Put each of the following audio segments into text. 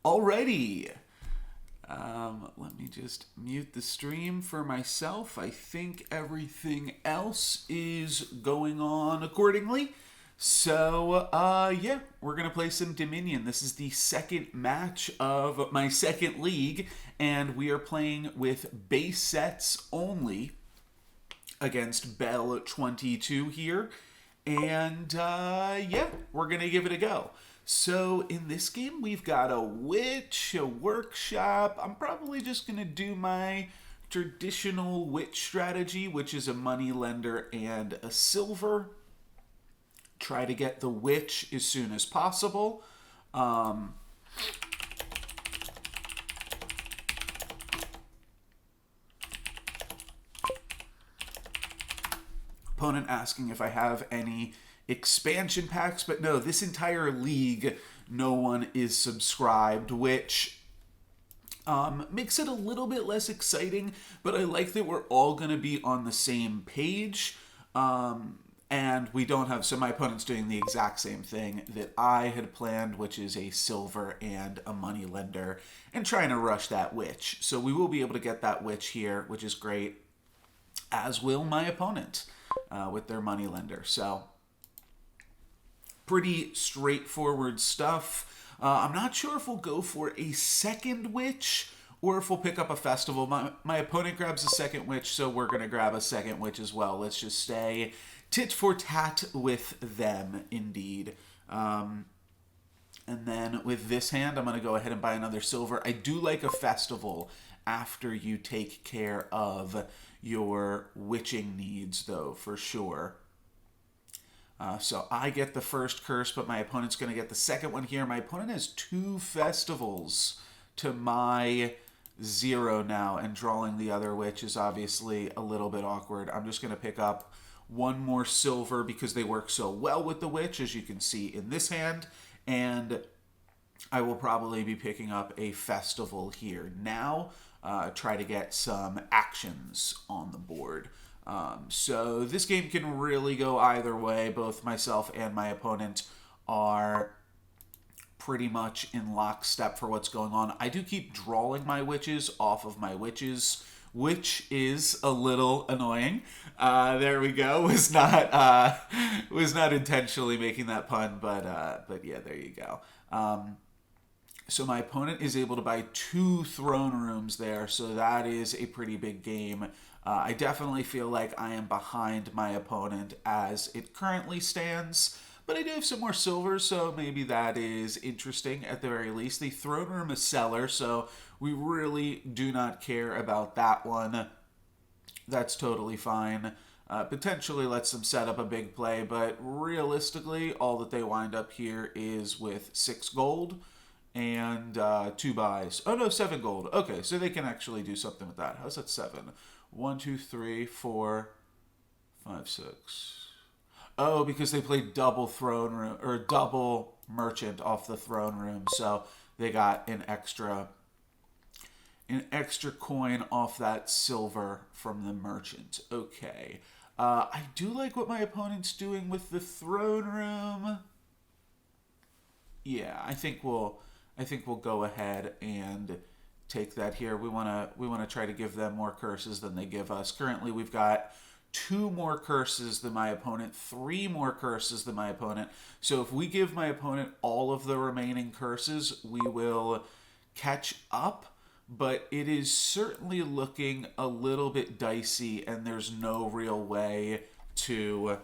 Alrighty. Let me just mute the stream for myself. I think everything else is going on accordingly. So, yeah, we're going to play some Dominion. This is the second match of my second league, and we are playing with base sets only against Bell 22 here. And, yeah, we're going to give it a go. So in this game, we've got a witch, a workshop. I'm probably just going to do my traditional witch strategy, which is a money lender and a silver. Try to get the witch as soon as possible. Opponent asking if I have any expansion packs, but no, this entire league, no one is subscribed, which makes it a little bit less exciting, but I like that we're all going to be on the same page, and we don't have, so my opponent's doing the exact same thing that I had planned, which is a silver and a money lender, and trying to rush that witch. So we will be able to get that witch here, which is great, as will my opponent with their money lender. So pretty straightforward stuff. I'm not sure if we'll go for a second witch or if we'll pick up a festival. My opponent grabs a second witch, so we're going to grab a second witch as well. Let's just stay tit for tat with them, indeed. And then with this hand, I'm going to go ahead and buy another silver. I do like a festival after you take care of your witching needs, though, for sure. So I get the first curse, but my opponent's going to get the second one here. My opponent has 2 festivals to my 0 now, and drawing the other witch is obviously a little bit awkward. I'm just going to pick up one more silver because they work so well with the witch, as you can see in this hand, and I will probably be picking up a festival here now, try to get some actions on the board. So this game can really go either way. Both myself and my opponent are pretty much in lockstep for what's going on. I do keep drawing my witches off of my witches, which is a little annoying. There we go. Was not intentionally making that pun, but yeah, there you go. So my opponent is able to buy 2 throne rooms there, so that is a pretty big game. I definitely feel like I am behind my opponent as it currently stands, but I do have some more silver, so maybe that is interesting at the very least. The throne room is seller, so we really do not care about that one. That's totally fine. Potentially lets them set up a big play, but realistically, all that they wind up here is with 6 gold and 2 buys. Oh no, 7 gold. Okay, so they can actually do something with that. How's that 7? 1, 2, 3, 4, 5, 6. Oh, because they played double throne room or double merchant off the throne room, so they got an extra coin off that silver from the merchant. Okay, I do like what my opponent's doing with the throne room. Yeah, I think we'll go ahead and take that here. We want to try to give them more curses than they give us. Currently, we've got 2 more curses than my opponent, 3 more curses than my opponent. So if we give my opponent all of the remaining curses, we will catch up, but it is certainly looking a little bit dicey, and there's no real way to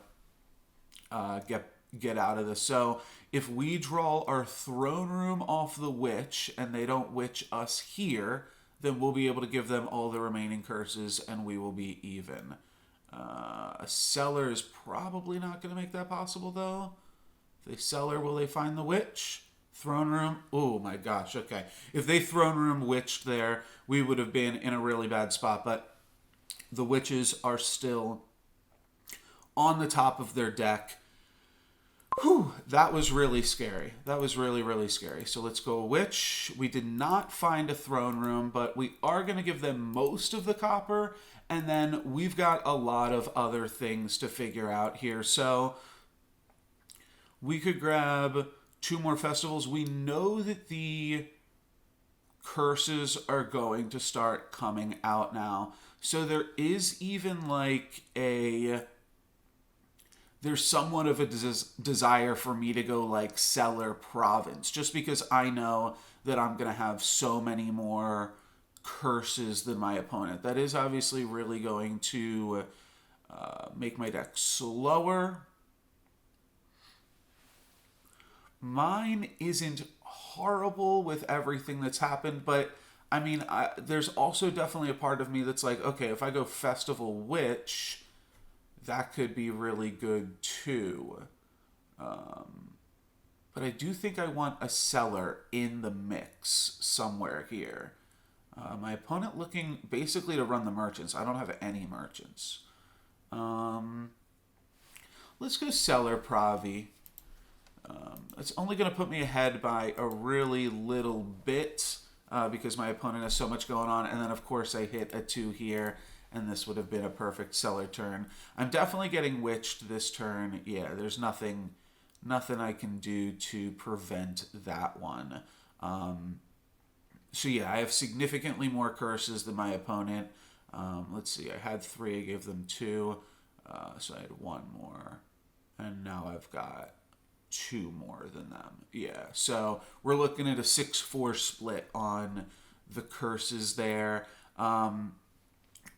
get out of this. So if we draw our throne room off the witch and they don't witch us here, then we'll be able to give them all the remaining curses and we will be even. A seller is probably not going to make that possible, though. If they seller, will they find the witch? Throne room? Oh my gosh, okay. If they throne room witched there, we would have been in a really bad spot, but the witches are still on the top of their deck. Whew, that was really scary. That was really, really scary. So let's go witch. We did not find a throne room, but we are going to give them most of the copper, and then we've got a lot of other things to figure out here. So we could grab 2 more festivals. We know that the curses are going to start coming out now. So there is even like there's somewhat of a desire for me to go like Cellar Province, just because I know that I'm going to have so many more curses than my opponent. That is obviously really going to make my deck slower. Mine isn't horrible with everything that's happened, but I mean, there's also definitely a part of me that's like, okay, if I go Festival Witch, that could be really good too. But I do think I want a Cellar in the mix somewhere here. My opponent looking basically to run the merchants. I don't have any merchants. Let's go Cellar Pravi. It's only going to put me ahead by a really little bit because my opponent has so much going on. And then, of course, I hit a 2 here, and this would have been a perfect Cellar turn. I'm definitely getting witched this turn. Yeah, there's nothing I can do to prevent that one. So yeah, I have significantly more curses than my opponent. Let's see, I had 3, I gave them 2, so I had 1 more, and now I've got 2 more than them. Yeah, so we're looking at a 6-4 split on the curses there,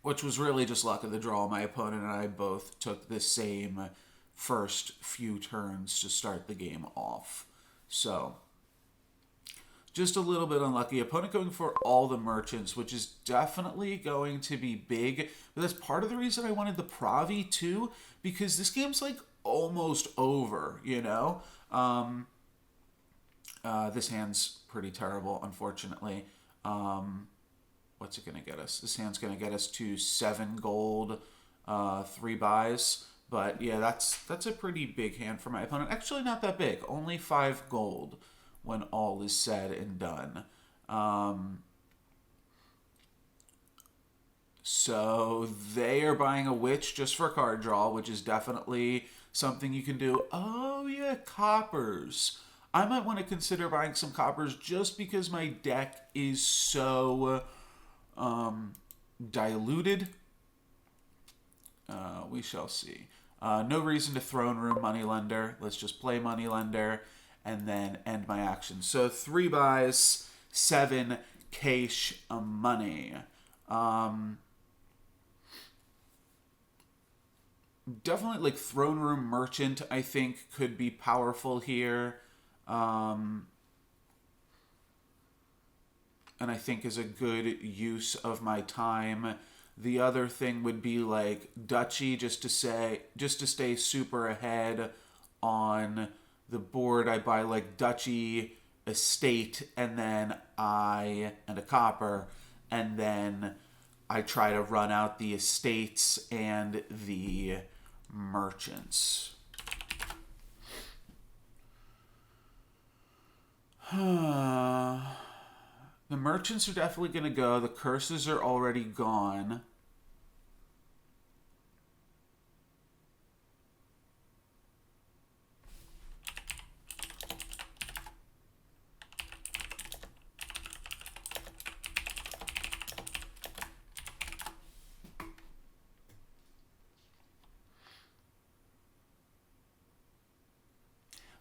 which was really just luck of the draw. My opponent and I both took the same first few turns to start the game off. So just a little bit unlucky. Opponent going for all the merchants, which is definitely going to be big. But that's part of the reason I wanted the Pravi too, because this game's like almost over, you know? This hand's pretty terrible, unfortunately. What's it going to get us? This hand's going to get us to 7 gold, 3 buys. But yeah, that's a pretty big hand for my opponent. Actually, not that big. Only 5 gold when all is said and done. So they are buying a witch just for card draw, which is definitely something you can do. Oh yeah, coppers. I might want to consider buying some coppers just because my deck is so diluted. We shall see. No reason to throne room Moneylender. Let's just play Moneylender and then end my action. So 3 buys, 7 cash money. Definitely like Throne Room Merchant, I think, could be powerful here. And I think is a good use of my time. The other thing would be like Duchy, just to stay super ahead on the board. I buy like Duchy, Estate, and then and a copper, and then I try to run out the estates and the merchants. The merchants are definitely going to go. The curses are already gone.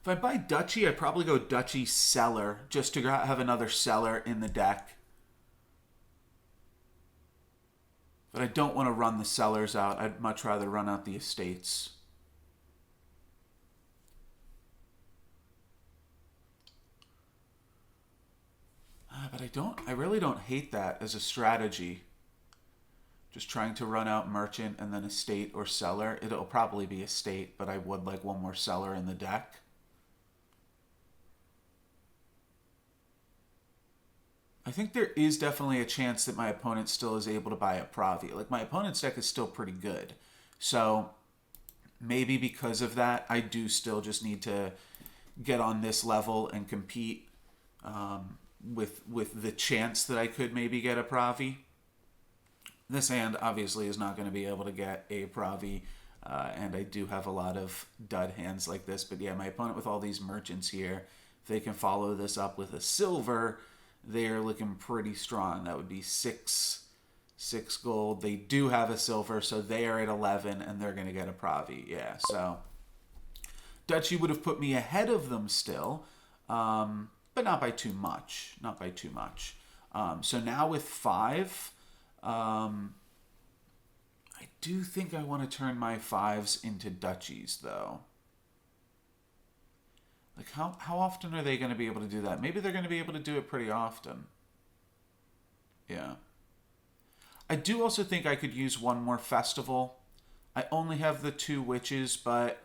If I buy Duchy, I'd probably go Duchy Cellar, just to have another Cellar in the deck. But I don't want to run the Cellars out. I'd much rather run out the estates. But I really don't hate that as a strategy. Just trying to run out merchant and then estate or cellar. It'll probably be estate, but I would like one more cellar in the deck. I think there is definitely a chance that my opponent still is able to buy a Pravi. Like, my opponent's deck is still pretty good. So, maybe because of that, I do still just need to get on this level and compete with the chance that I could maybe get a Pravi. This hand, obviously, is not going to be able to get a Pravi, and I do have a lot of dud hands like this. But yeah, my opponent with all these merchants here, if they can follow this up with a silver, they're looking pretty strong. That would be six gold. They do have a silver, so they are at 11, and they're going to get a Pravi. Yeah, so Duchy would have put me ahead of them still, but not by too much. Not by too much. So now with 5, I do think I want to turn my 5s into duchies, though. Like, how often are they going to be able to do that? Maybe they're going to be able to do it pretty often. Yeah. I do also think I could use one more festival. I only have the 2 witches, but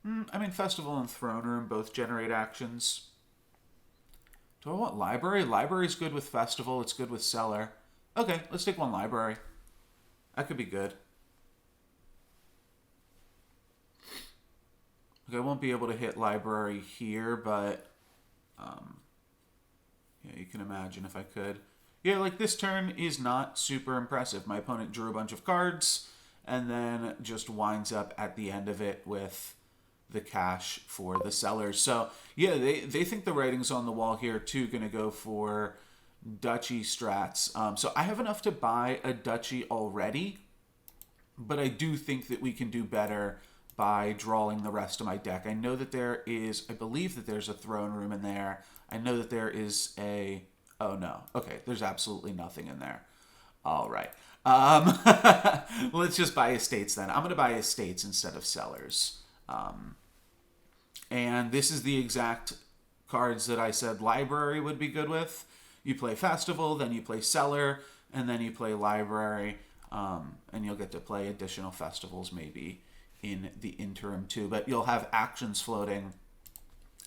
I mean, festival and throne room both generate actions. Do I want library? Library's good with festival. It's good with cellar. Okay, let's take 1 library. That could be good. Okay, I won't be able to hit library here, but yeah, you can imagine if I could. Yeah, like this turn is not super impressive. My opponent drew a bunch of cards and then just winds up at the end of it with the cash for the sellers. So yeah, they think the writing's on the wall here too. Going to go for duchy strats. So I have enough to buy a duchy already, but I do think that we can do better by drawing the rest of my deck. I know that there is, I believe that there's a throne room in there. I know that there is a, oh no, okay, there's absolutely nothing in there. All right. Let's just buy estates then. I'm going to buy estates instead of sellers. And this is the exact cards that I said library would be good with. You play festival, then you play cellar, and then you play library, and you'll get to play additional festivals maybe in the interim too. But you'll have actions floating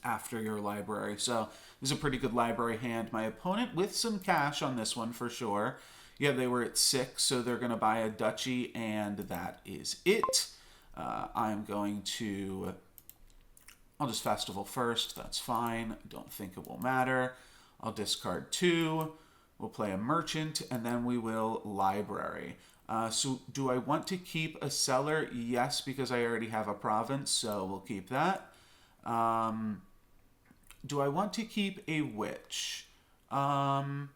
after your library. So this is a pretty good library hand. My opponent with some cash on this one for sure. Yeah, they were at 6, so they're going to buy a duchy, and that is it. I'm going to... I'll just festival first. That's fine. I don't think it will matter. I'll discard 2. We'll play a merchant, and then we will library. So do I want to keep a cellar? Yes, because I already have a province, so we'll keep that. Do I want to keep a witch? I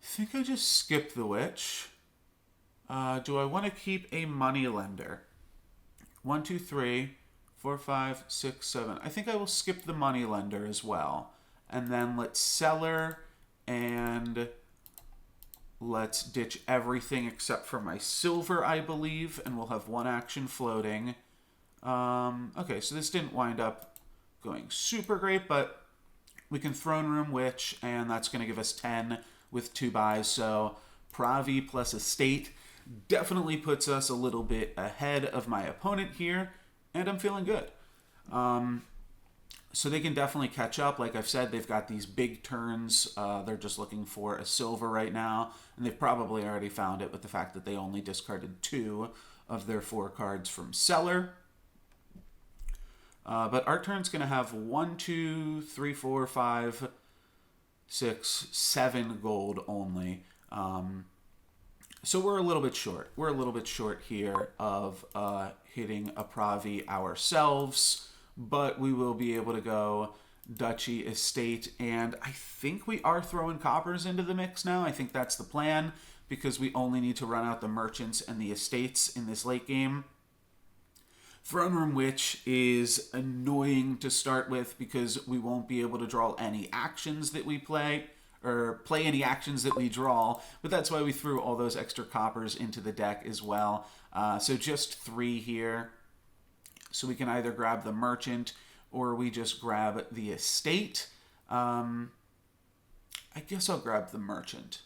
think I just skip the witch. Do I want to keep a moneylender? 1, 2, 3, 4, 5, 6, 7. I think I will skip the moneylender as well. And then let's cellar and let's ditch everything except for my silver, I believe, and we'll have 1 action floating. Okay, so this didn't wind up going super great, but we can throne room witch, and that's going to give us 10 with 2 buys. So Pravi plus estate definitely puts us a little bit ahead of my opponent here, and I'm feeling good. So they can definitely catch up. Like I've said, they've got these big turns. They're just looking for a silver right now, and they've probably already found it with the fact that they only discarded 2 of their 4 cards from cellar. But our turn's going to have 1, 2, 3, 4, 5, 6, 7 gold only. So we're a little bit short. We're a little bit short here of hitting a Pravi ourselves, but we will be able to go duchy, estate, and I think we are throwing coppers into the mix now. I think that's the plan, because we only need to run out the merchants and the estates in this late game. Throne Room Witch is annoying to start with because we won't be able to draw any actions that we play, or play any actions that we draw, but that's why we threw all those extra coppers into the deck as well. So just 3 here. So we can either grab the merchant or we just grab the estate. I guess I'll grab the merchant.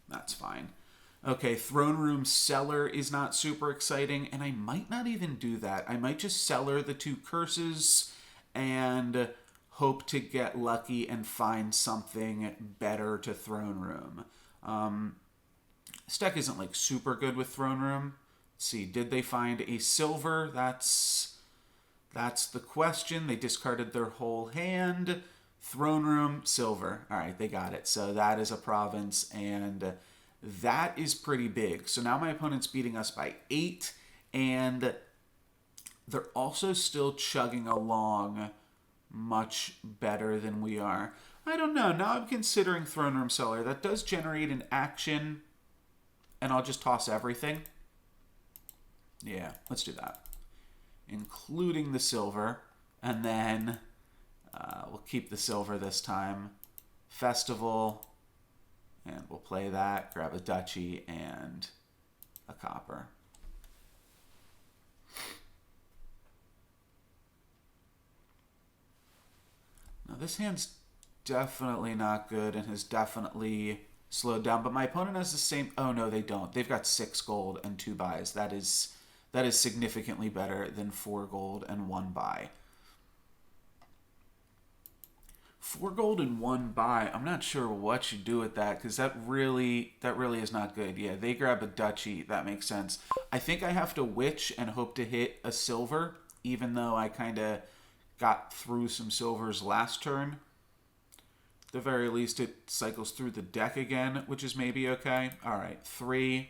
That's fine. Okay, Throne Room Cellar is not super exciting, and I might not even do that. I might just cellar the 2 curses and hope to get lucky and find something better to Throne Room. This deck isn't like super good with Throne Room. Let's see, did they find a silver? That's the question. They discarded their whole hand. Throne Room, silver. All right, they got it. So that is a province, and that is pretty big. So now my opponent's beating us by 8, and they're also still chugging along much better than we are. I don't know. Now I'm considering Throne Room Cellar. That does generate an action, and I'll just toss everything. Yeah, let's do that. Including the silver, and then we'll keep the silver this time. Festival, and we'll play that, grab a duchy, and a copper. Now this hand's definitely not good and has definitely slowed down, but my opponent has the same... Oh, no, they don't. They've got 6 gold and 2 buys. That is significantly better than 4 gold and 1 buy. 4 gold and 1 buy. I'm not sure what you do with that, because that really is not good. Yeah, they grab a duchy. That makes sense. I think I have to witch and hope to hit a silver, even though I kind of got through some silvers last turn. At the very least, it cycles through the deck again, which is maybe okay. All right, 3.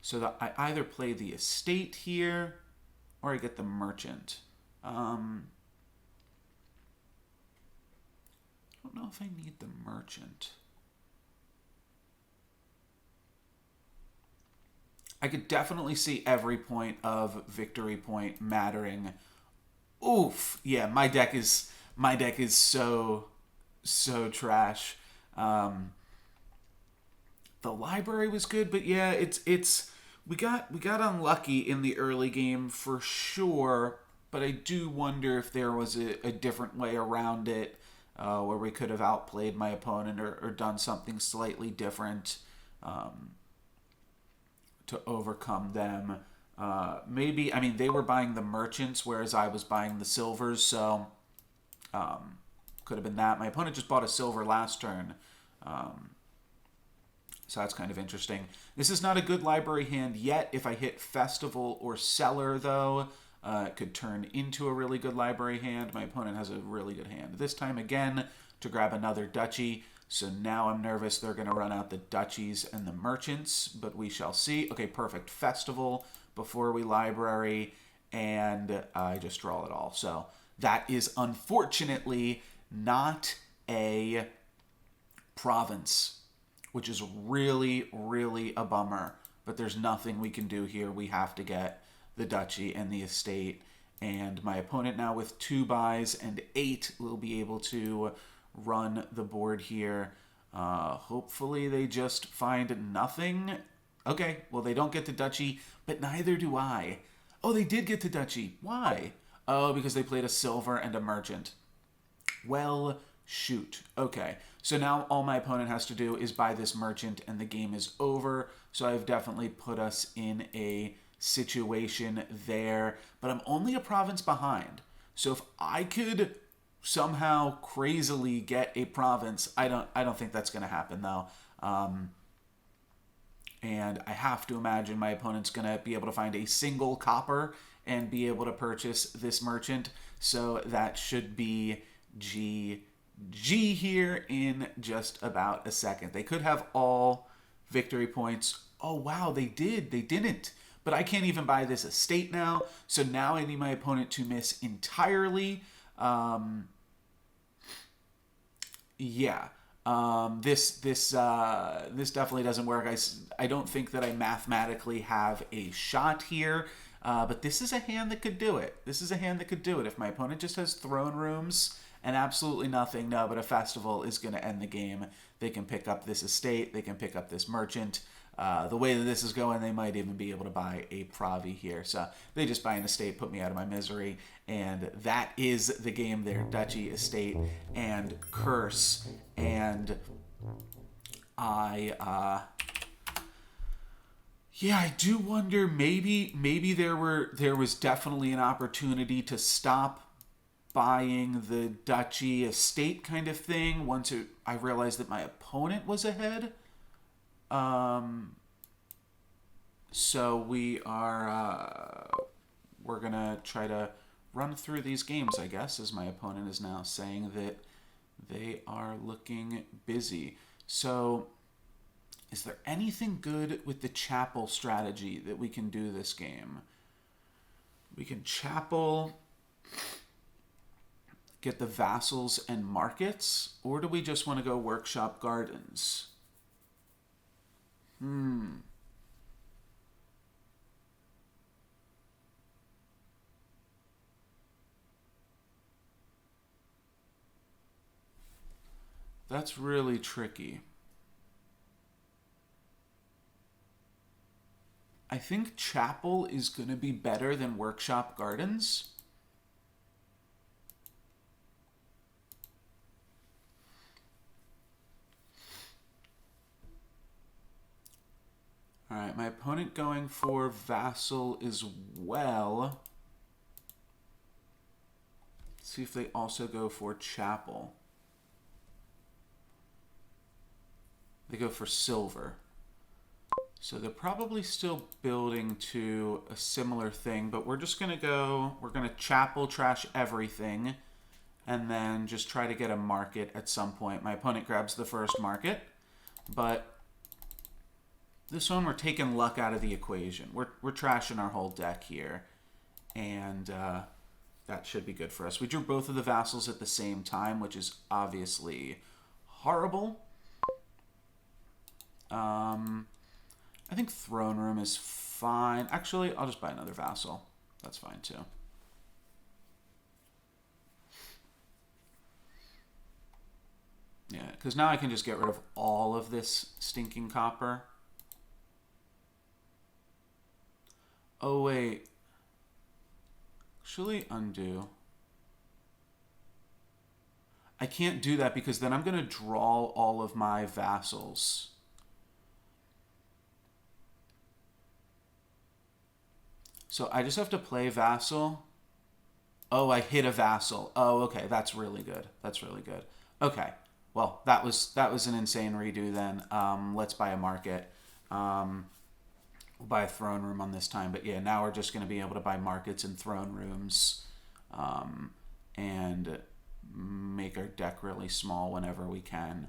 So that I either play the estate here, or I get the merchant. I don't know if I need the merchant. I could definitely see every point of victory point mattering. Oof. Yeah, my deck is so trash. The library was good, but yeah, it's we got unlucky in the early game for sure, but I do wonder if there was a different way around it. Where we could have outplayed my opponent or done something slightly different to overcome them. Maybe, I mean, they were buying the merchants, whereas I was buying the silvers, so could have been that. My opponent just bought a silver last turn, so that's kind of interesting. This is not a good library hand yet. If I hit Festival or Cellar, though, it could turn into a really good library hand. My opponent has a really good hand. This time again to grab another duchy. So now I'm nervous they're going to run out the duchies and the merchants, but we shall see. Okay, perfect. Festival before we library, and I just draw it all. So that is unfortunately not a province, which is really, really a bummer. But there's nothing we can do here. We have to get the duchy and the estate, and my opponent now with 2 buys and 8 will be able to run the board here. Hopefully they just find nothing. Okay, well, they don't get the duchy, but neither do I. Oh, they did get the duchy. Why? Oh, because they played a silver and a merchant. Well, shoot. Okay, so now all my opponent has to do is buy this merchant and the game is over. So I've definitely put us in a situation there, but I'm only a province behind. So if I could somehow crazily get a province, I don't think that's going to happen though. And I have to imagine my opponent's going to be able to find a single copper and be able to purchase this merchant. So that should be GG here in just about a second. They could have all victory points. Oh, wow, they did. They didn't. But I can't even buy this estate now. So now I need my opponent to miss entirely. Yeah. This definitely doesn't work. I don't think that I mathematically have a shot here. But this is a hand that could do it. This is a hand that could do it. If my opponent just has throne rooms and absolutely nothing, no, but a festival is going to end the game. They can pick up this estate. They can pick up this merchant. The way that this is going, they might even be able to buy a Pravi here. So they just buy an estate, put me out of my misery, and that is the game there. Duchy, estate, and curse. And I do wonder, maybe there was definitely an opportunity to stop buying the duchy estate kind of thing once I realized that my opponent was ahead. So we're gonna try to run through these games, I guess, as my opponent is now saying that they are looking busy. So is there anything good with the chapel strategy that we can do this game? We can chapel. get the vassals and markets, or do we just want to go workshop gardens? That's really tricky. I think chapel is going to be better than workshop gardens. All right, my opponent going for vassal as well. Let's see if they also go for chapel. They go for silver. So they're probably still building to a similar thing, but we're just going to we're going to chapel trash everything, and then just try to get a market at some point. My opponent grabs the first market, but this one we're taking luck out of the equation. We're trashing our whole deck here, and that should be good for us. We drew both of the vassals at the same time, which is obviously horrible. I think throne room is fine. Actually, I'll just buy another vassal. That's fine too. Yeah, because now I can just get rid of all of this stinking copper. Oh, wait. Actually, undo. I can't do that because then I'm going to draw all of my vassals. So I just have to play vassal. Oh, I hit a vassal. Oh, okay. That's really good. That's really good. Okay. Well, that was an insane redo then. Let's buy a market. We'll buy a throne room on this time. But yeah, now we're just going to be able to buy markets and throne rooms and make our deck really small whenever we can.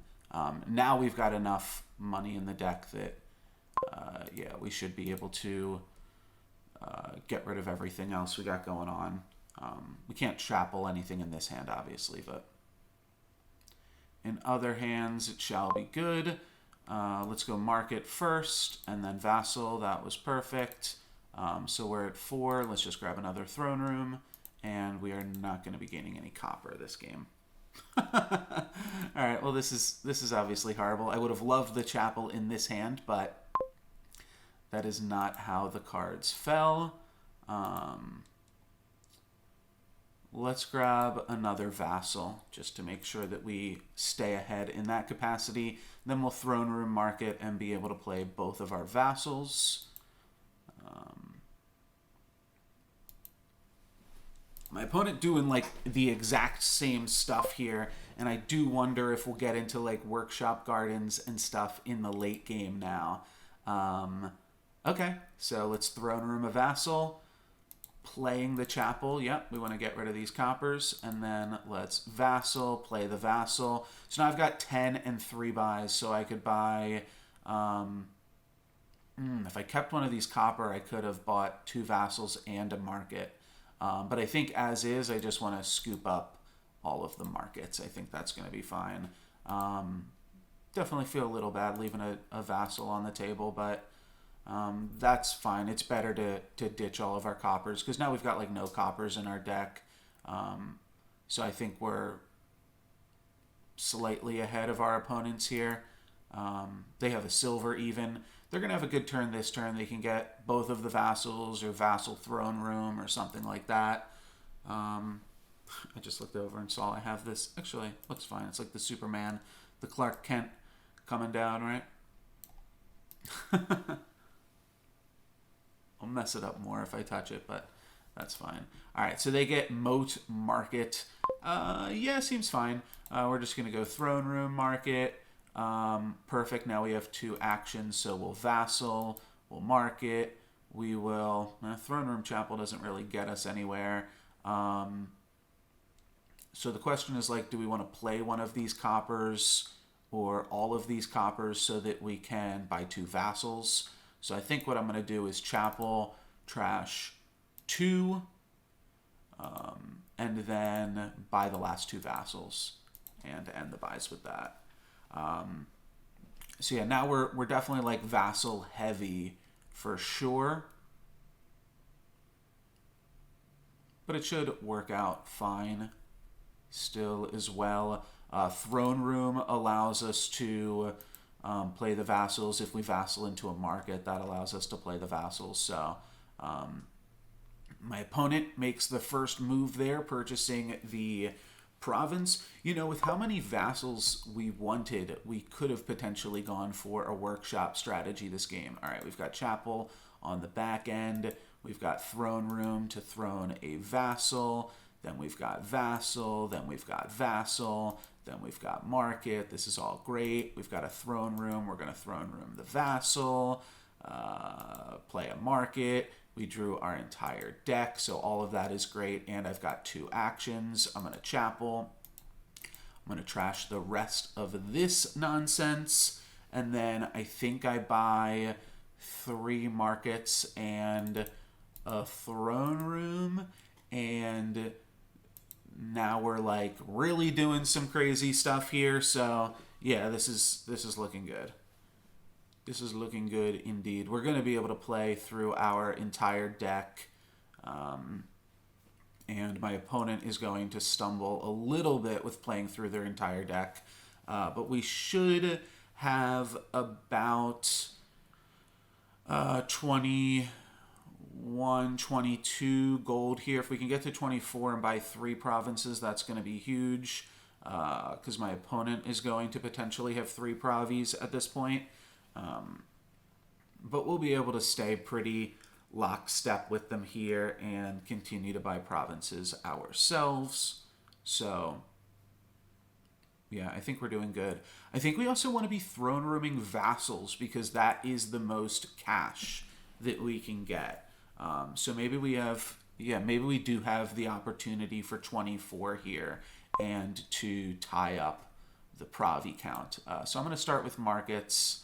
Now we've got enough money in the deck that, yeah, we should be able to get rid of everything else we got going on. We can't chapel anything in this hand, obviously, but in other hands, it shall be good. Let's go market first, and then vassal. That was perfect. So we're at 4. Let's just grab another throne room, and we are not going to be gaining any copper this game. All right. Well, this is obviously horrible. I would have loved the chapel in this hand, but that is not how the cards fell. Let's grab another vassal just to make sure that we stay ahead in that capacity. Then we'll throne room market and be able to play both of our vassals. My opponent doing like the exact same stuff here, and I do wonder if we'll get into like workshop gardens and stuff in the late game now. Okay, so let's throne room a vassal. Playing the chapel. Yep, we want to get rid of these coppers. And then let's vassal, play the vassal. So now I've got 10 and 3 buys, so I could buy... if I kept one of these copper, I could have bought 2 vassals and a market. But I think as is, I just want to scoop up all of the markets. I think that's going to be fine. Definitely feel a little bad leaving a vassal on the table, but... that's fine. It's better to ditch all of our coppers because now we've got like no coppers in our deck. So I think we're slightly ahead of our opponents here. They have a silver even. They're going to have a good turn this turn. They can get both of the vassals or vassal throne room or something like that. I just looked over and saw I have this. Actually, looks fine. It's like the Superman, the Clark Kent coming down, right? I'll mess it up more if I touch it, but that's fine. All right, so they get moat market. Yeah, seems fine. We're just going to go throne room market. Perfect. Now we have 2 actions, so we'll vassal, we'll market. We will... throne room chapel doesn't really get us anywhere. So the question is, like, do we want to play one of these coppers or all of these coppers so that we can buy 2 vassals? So I think what I'm going to do is chapel, trash 2, and then buy the last 2 vassals and end the buys with that. So yeah, now we're definitely like vassal heavy for sure. But it should work out fine still as well. Throne Room allows us to play the vassals. If we vassal into a market, that allows us to play the vassals. So my opponent makes the first move there, purchasing the province. You know, with how many vassals we wanted, we could have potentially gone for a workshop strategy this game. All right, we've got Chapel on the back end. We've got Throne Room to throne a vassal. Then we've got Vassal. Then we've got Vassal. Then we've got Market. This is all great. We've got a Throne Room. We're going to Throne Room the Vassal. Play a Market. We drew our entire deck, so all of that is great. And I've got 2 actions. I'm going to Chapel. I'm going to trash the rest of this nonsense. And then I think I buy 3 markets and a Throne Room. And now we're like really doing some crazy stuff here. So yeah, this is looking good. This is looking good indeed. We're going to be able to play through our entire deck. And my opponent is going to stumble a little bit with playing through their entire deck. But we should have about 21, 22 gold here. If we can get to 24 and buy 3 provinces, that's going to be huge. Because my opponent is going to potentially have 3 provies at this point. But we'll be able to stay pretty lockstep with them here and continue to buy provinces ourselves. So, yeah, I think we're doing good. I think we also want to be throne rooming vassals because that is the most cash that we can get. So maybe we have, maybe we do have the opportunity for 24 here and to tie up the Pravi count. So I'm going to start with markets.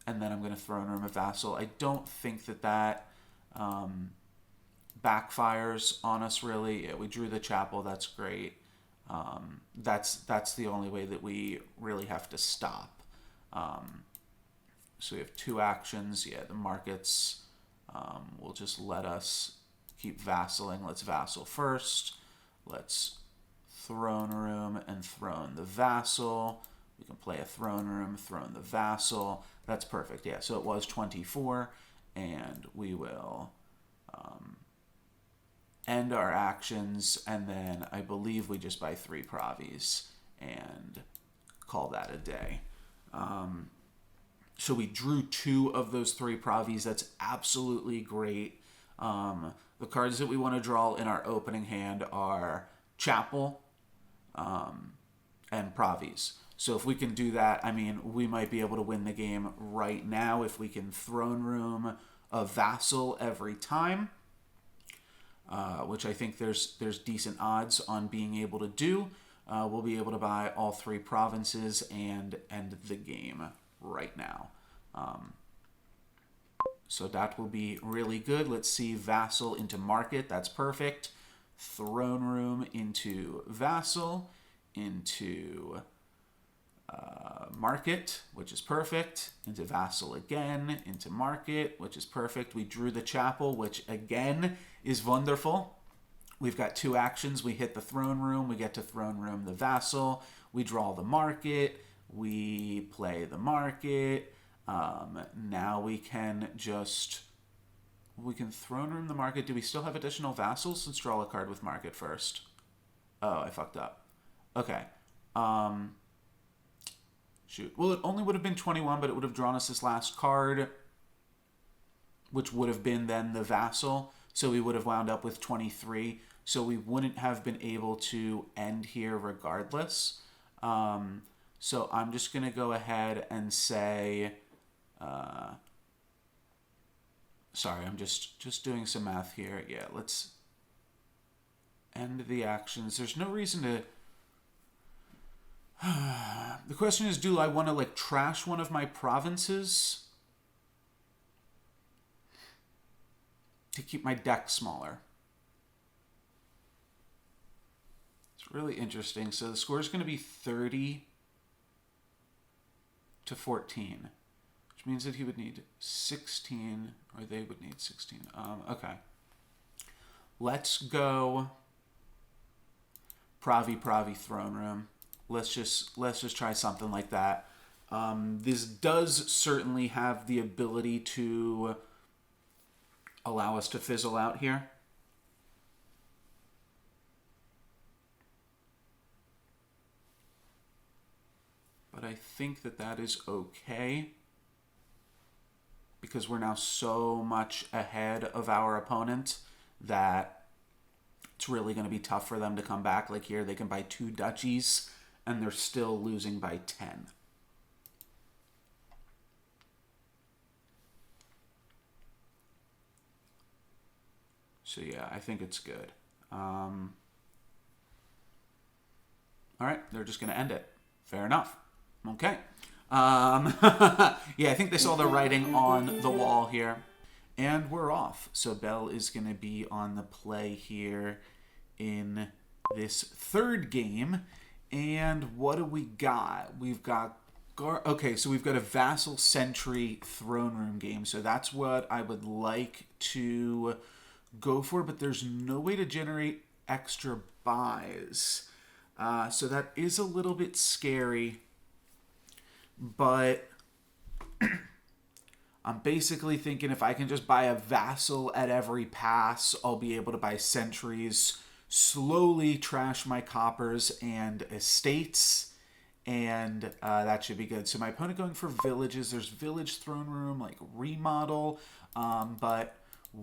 And then I'm going to throne room a vassal. I don't think that backfires on us really. Yeah, we drew the Chapel. That's great. That's the only way that we really have to stop. So we have 2 actions. Yeah, the markets will just let us keep vassaling. Let's vassal first. Let's throne room and throne the vassal. We can play a throne room, throne the vassal. That's perfect. Yeah, so it was 24, and we will end our actions, and then I believe we just buy 3 provies and call that a day. So we drew 2 of those 3 provies. That's absolutely great. The cards that we want to draw in our opening hand are Chapel and provies. So if we can do that, I mean, we might be able to win the game right now if we can throne room a vassal every time, which I think there's decent odds on being able to do. We'll be able to buy all 3 provinces and end the game right now. So that will be really good. Let's see, vassal into market. That's perfect. Throne room into vassal, into market, which is perfect, into vassal again, into market, which is perfect. We drew the Chapel, which again is wonderful. We've got 2 actions. We hit the throne room. We get to throne room the vassal. We draw the market. We play the market. Now we can throne room the market. Do we still have additional vassals? Let's draw a card with market first. Oh, I fucked up. Okay. Shoot. Well, it only would have been 21, but it would have drawn us this last card, which would have been then the vassal. So we would have wound up with 23. So we wouldn't have been able to end here regardless. So I'm just going to go ahead and say... sorry, I'm just doing some math here. Yeah, let's end the actions. There's no reason to... The question is, do I want to like trash one of my provinces to keep my deck smaller? really interesting. So the score is going to be 30 to 14, which means that he would need 16, or they would need 16. Okay. Let's go Pravi Throne Room. Let's just try something like that. This does certainly have the ability to allow us to fizzle out here. But I think that that is okay, because we're now so much ahead of our opponent that it's really going to be tough for them to come back. Like here, they can buy 2 duchies, and they're still losing by 10. So yeah, I think it's good. All right, they're just going to end it. Fair enough. Okay. Yeah, I think they saw the writing on the wall here. And we're off. So Bell is going to be on the play here in this third game. And what do we got? We've got... Okay, so we've got a Vassal Sentry Throne Room game. So that's what I would like to go for. But there's no way to generate extra buys. So that is a little bit scary. But I'm basically thinking if I can just buy a Vassal at every pass, I'll be able to buy sentries, slowly trash my coppers and estates, and that should be good. So my opponent going for villages. There's village throne room, like remodel, but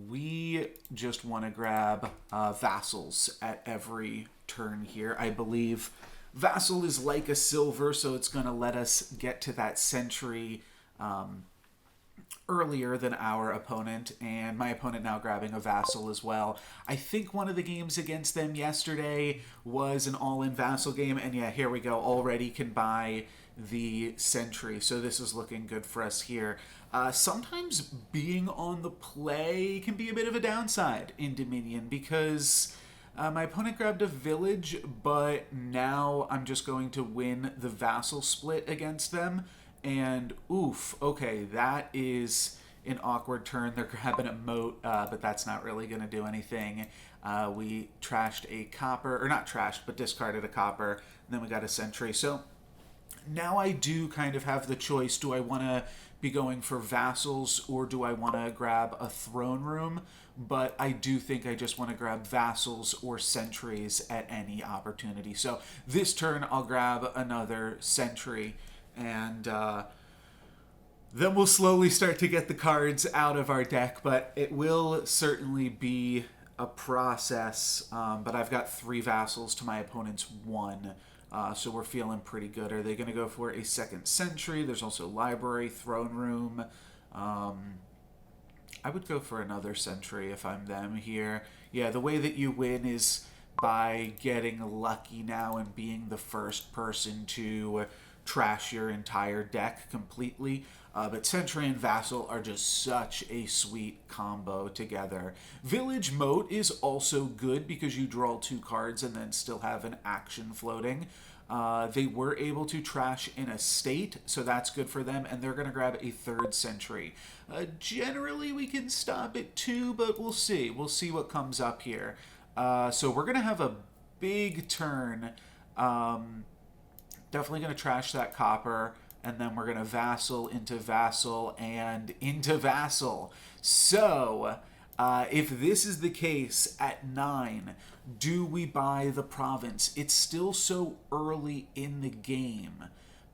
we just want to grab vassals at every turn here. I believe Vassal is like a silver, so it's going to let us get to that sentry earlier than our opponent, and my opponent now grabbing a Vassal as well. I think one of the games against them yesterday was an all-in Vassal game, and yeah, here we go. Already can buy the sentry, so this is looking good for us here. Sometimes being on the play can be a bit of a downside in Dominion, because my opponent grabbed a village, but now I'm just going to win the Vassal split against them. And oof, okay, that is an awkward turn. They're grabbing a moat, but that's not really going to do anything. We trashed a copper, or not trashed, but discarded a copper, and then we got a sentry. So now I do kind of have the choice. Do I want to be going for vassals, or do I want to grab a throne room? But I do think I just want to grab vassals or sentries at any opportunity. So this turn I'll grab another sentry, and then we'll slowly start to get the cards out of our deck, but it will certainly be a process. But I've got 3 vassals to my opponent's 1. So we're feeling pretty good. Are they going to go for a second sentry? There's also library, throne room. I would go for another sentry if I'm them here. Yeah, the way that you win is by getting lucky now and being the first person to trash your entire deck completely. But Sentry and Vassal are just such a sweet combo together. Village Moat is also good because you draw 2 cards and then still have an action floating. They were able to trash an estate, so that's good for them, and they're going to grab a 3rd Sentry. Generally, we can stop at 2, but we'll see. We'll see what comes up here. So we're going to have a big turn. Definitely going to trash that copper, and then we're going to Vassal into Vassal and into Vassal. So, if this is the case at 9, do we buy the province? It's still so early in the game,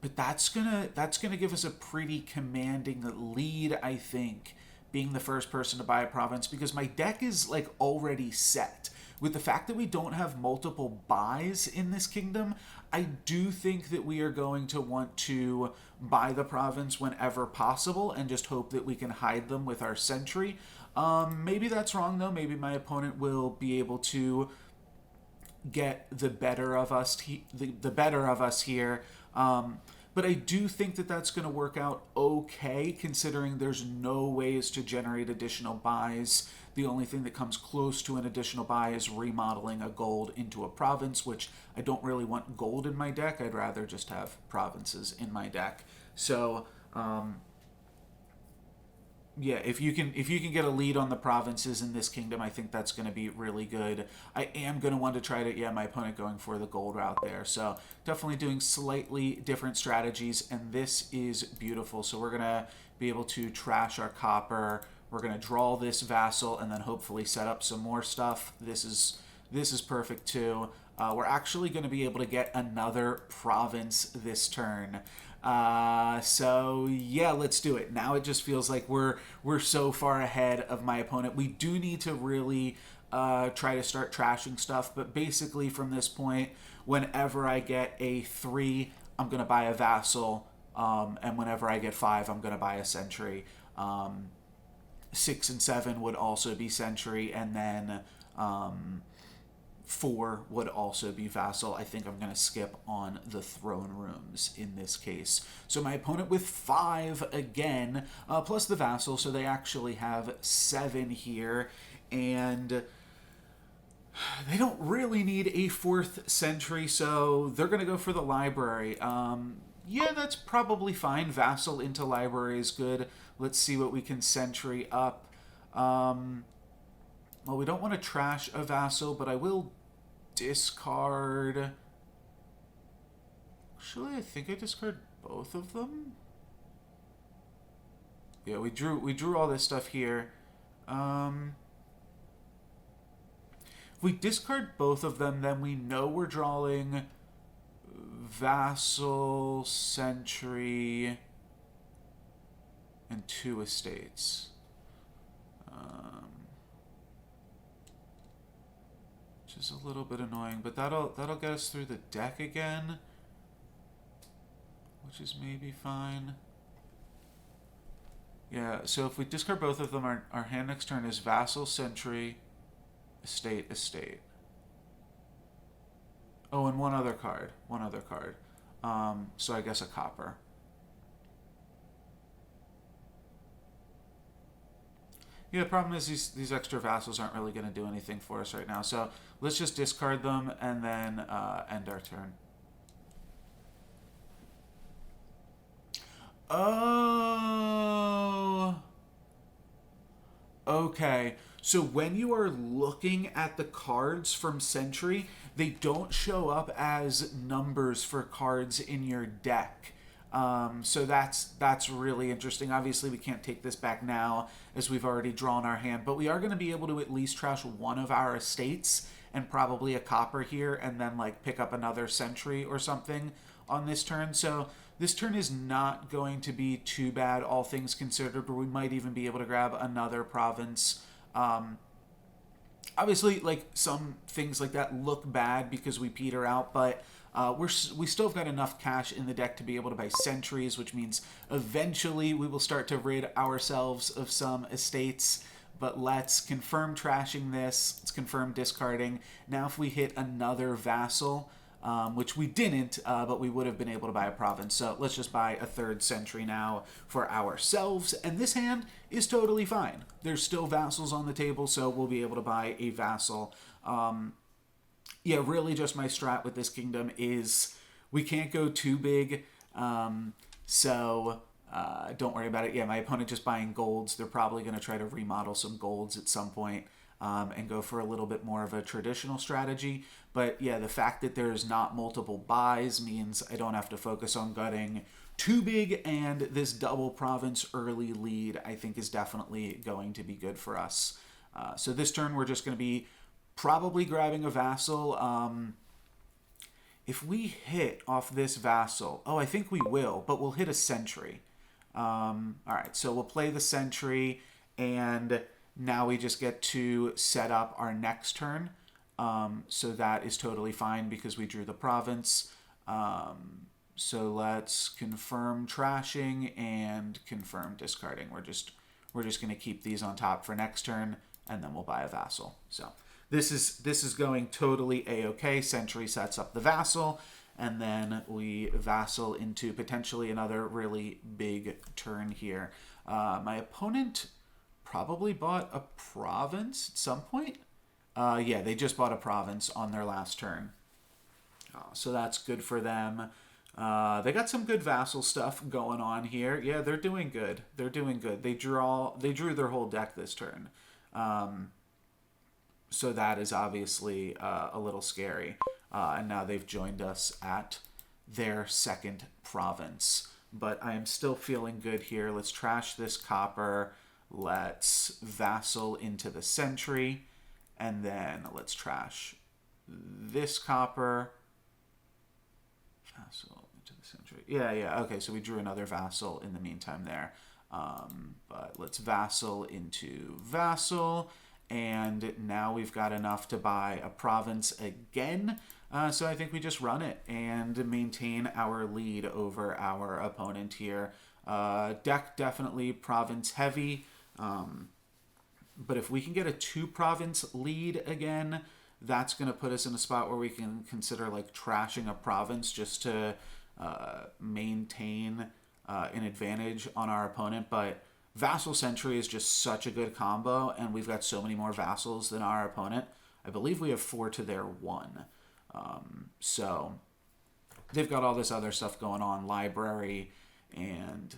but that's gonna give us a pretty commanding lead, I think, being the first person to buy a province, because my deck is like already set. With the fact that we don't have multiple buys in this kingdom, I do think that we are going to want to buy the province whenever possible and just hope that we can hide them with our sentry. Maybe that's wrong, though. Maybe my opponent will be able to get the better of us here. but I do think that that's going to work out okay, considering there's no ways to generate additional buys. The only thing that comes close to an additional buy is remodeling a gold into a province, which I don't really want gold in my deck. I'd rather just have provinces in my deck. So, yeah, if you can get a lead on the provinces in this kingdom, I think that's going to be really good. I am going to want to try to, yeah, my opponent going for the gold route there. So definitely doing slightly different strategies, and this is beautiful. So we're going to be able to trash our copper. We're going to draw this vassal and then hopefully set up some more stuff. This is perfect too. We're actually going to be able to get another province this turn. So yeah, let's do it. Now it just feels like we're so far ahead of my opponent. We do need to really try to start trashing stuff, but basically from this point, whenever I get a 3, I'm going to buy a vassal, and whenever I get 5, I'm going to buy a sentry. 6 and 7 would also be sentry, and then 4 would also be vassal. I think I'm going to skip on the throne rooms in this case. So my opponent with 5 again, plus the vassal, so they actually have 7 here, and they don't really need a 4th sentry, so they're going to go for the library. Yeah, that's probably fine. Vassal into library is good. Let's see what we can sentry up. Well, we don't want to trash a vassal, but I will discard... Actually, I think I discard both of them. Yeah, we drew all this stuff here. If we discard both of them, then we know we're drawing Vassal, Sentry, and 2 estates. Which is a little bit annoying, but that'll get us through the deck again, which is maybe fine. Yeah, so if we discard both of them, our hand next turn is Vassal, Sentry, Estate, Estate. Oh, and one other card. So I guess a copper. Yeah, the problem is these extra vassals aren't really going to do anything for us right now. So let's just discard them and then end our turn. Oh. Okay. So when you are looking at the cards from Sentry, they don't show up as numbers for cards in your deck. So that's really interesting. Obviously, we can't take this back now as we've already drawn our hand, but we are going to be able to at least trash one of our estates and probably a copper here, and then like pick up another sentry or something on this turn. So this turn is not going to be too bad, all things considered, or we might even be able to grab another province. Obviously, like some things like that look bad because we peter out, but we still have got enough cash in the deck to be able to buy sentries, which means eventually we will start to rid ourselves of some estates. But let's confirm trashing this. Let's confirm discarding. Now if we hit another vassal, which we didn't, but we would have been able to buy a province. So let's just buy a 3rd sentry now for ourselves. And this hand is totally fine. There's still vassals on the table, so we'll be able to buy a vassal. Yeah, really just my strat with this kingdom is we can't go too big, so don't worry about it. Yeah, my opponent just buying golds. They're probably going to try to remodel some golds at some point and go for a little bit more of a traditional strategy. But yeah, the fact that there's not multiple buys means I don't have to focus on gutting too big, and this double province early lead I think is definitely going to be good for us. So this turn we're just going to be probably grabbing a vassal. If we hit off this vassal, oh, I think we will, but we'll hit a sentry. All right, so we'll play the sentry, and now we just get to set up our next turn. So that is totally fine because we drew the province. So let's confirm trashing and confirm discarding. We're just going to keep these on top for next turn, and then we'll buy a vassal. So this is going totally a-okay. Sentry sets up the vassal, and then we Vassal into potentially another really big turn here. My opponent probably bought a province at some point. Yeah, they just bought a province on their last turn. So that's good for them. They got some good vassal stuff going on here. Yeah, they're doing good. They're doing good. They drew their whole deck this turn. So that is obviously a little scary. And now they've joined us at their second province. But I am still feeling good here. Let's trash this copper. Let's vassal into the sentry. And then let's trash this copper. Vassal into the sentry. Yeah. Okay, so we drew another vassal in the meantime there. But let's vassal into vassal. And now we've got enough to buy a province again. So I think we just run it and maintain our lead over our opponent here. Deck definitely province heavy. But if we can get a 2-province lead again, that's going to put us in a spot where we can consider like trashing a province just to maintain an advantage on our opponent. But Vassal Sentry is just such a good combo, and we've got so many more vassals than our opponent. I believe we have 4 to their 1. So they've got all this other stuff going on, library and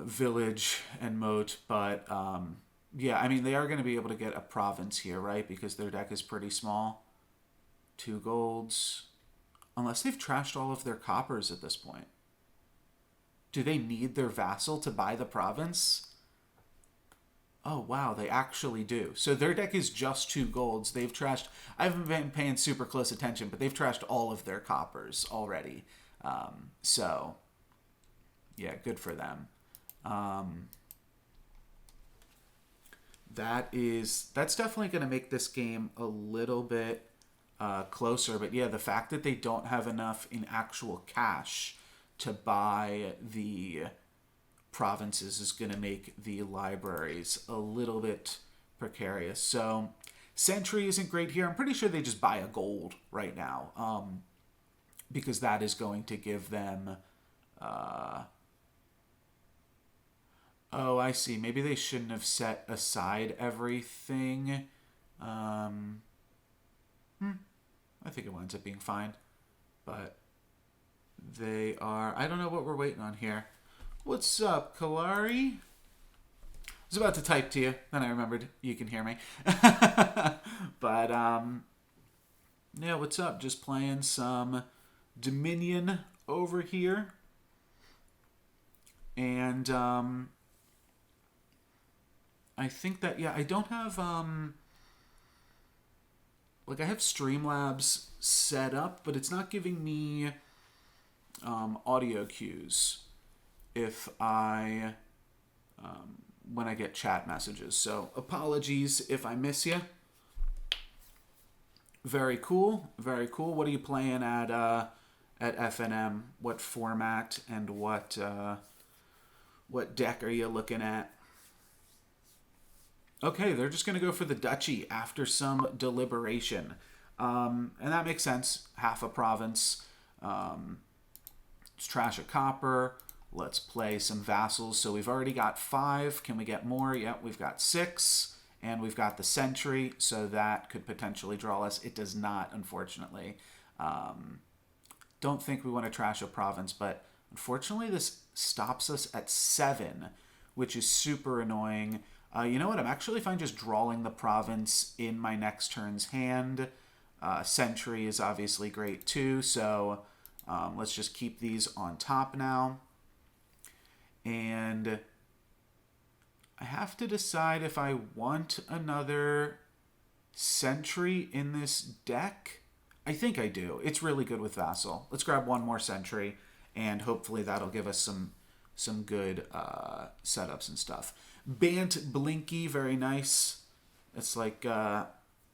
village and moat, but yeah, I mean, they are going to be able to get a province here, right? Because their deck is pretty small. 2 golds. Unless they've trashed all of their coppers at this point. Do they need their vassal to buy the province? Oh, wow, they actually do. So their deck is just 2 golds. They've trashed... I haven't been paying super close attention, but they've trashed all of their coppers already. So, yeah, good for them. That's definitely going to make this game a little bit closer. But yeah, the fact that they don't have enough in actual cash to buy the provinces is going to make the libraries a little bit precarious. So Sentry isn't great here. I'm pretty sure they just buy a gold right now, because that is going to give them... Oh, I see. Maybe they shouldn't have set aside everything. I think it winds up being fine. But they are... I don't know what we're waiting on here. What's up, Kalari? I was about to type to you, then I remembered you can hear me. But, yeah, what's up? Just playing some Dominion over here. And, I think that, yeah, I don't have, like, I have Streamlabs set up, but it's not giving me audio cues if I, when I get chat messages. So, apologies if I miss you. Very cool, very cool. What are you playing at FNM? What format and what deck are you looking at? Okay, they're just going to go for the duchy after some deliberation. And that makes sense. Half a province. Let's trash a copper. Let's play some vassals. So we've already got 5. Can we get more? Yep, we've got 6. And we've got the sentry, so that could potentially draw us. It does not, unfortunately. Don't think we want to trash a province, but unfortunately this stops us at 7, which is super annoying. You know what? I'm actually fine just drawing the province in my next turn's hand. Sentry is obviously great too, so let's just keep these on top now. And I have to decide if I want another sentry in this deck. I think I do. It's really good with Vassal. Let's grab one more sentry, and hopefully that'll give us some good setups and stuff. Bant Blinky, very nice. It's like a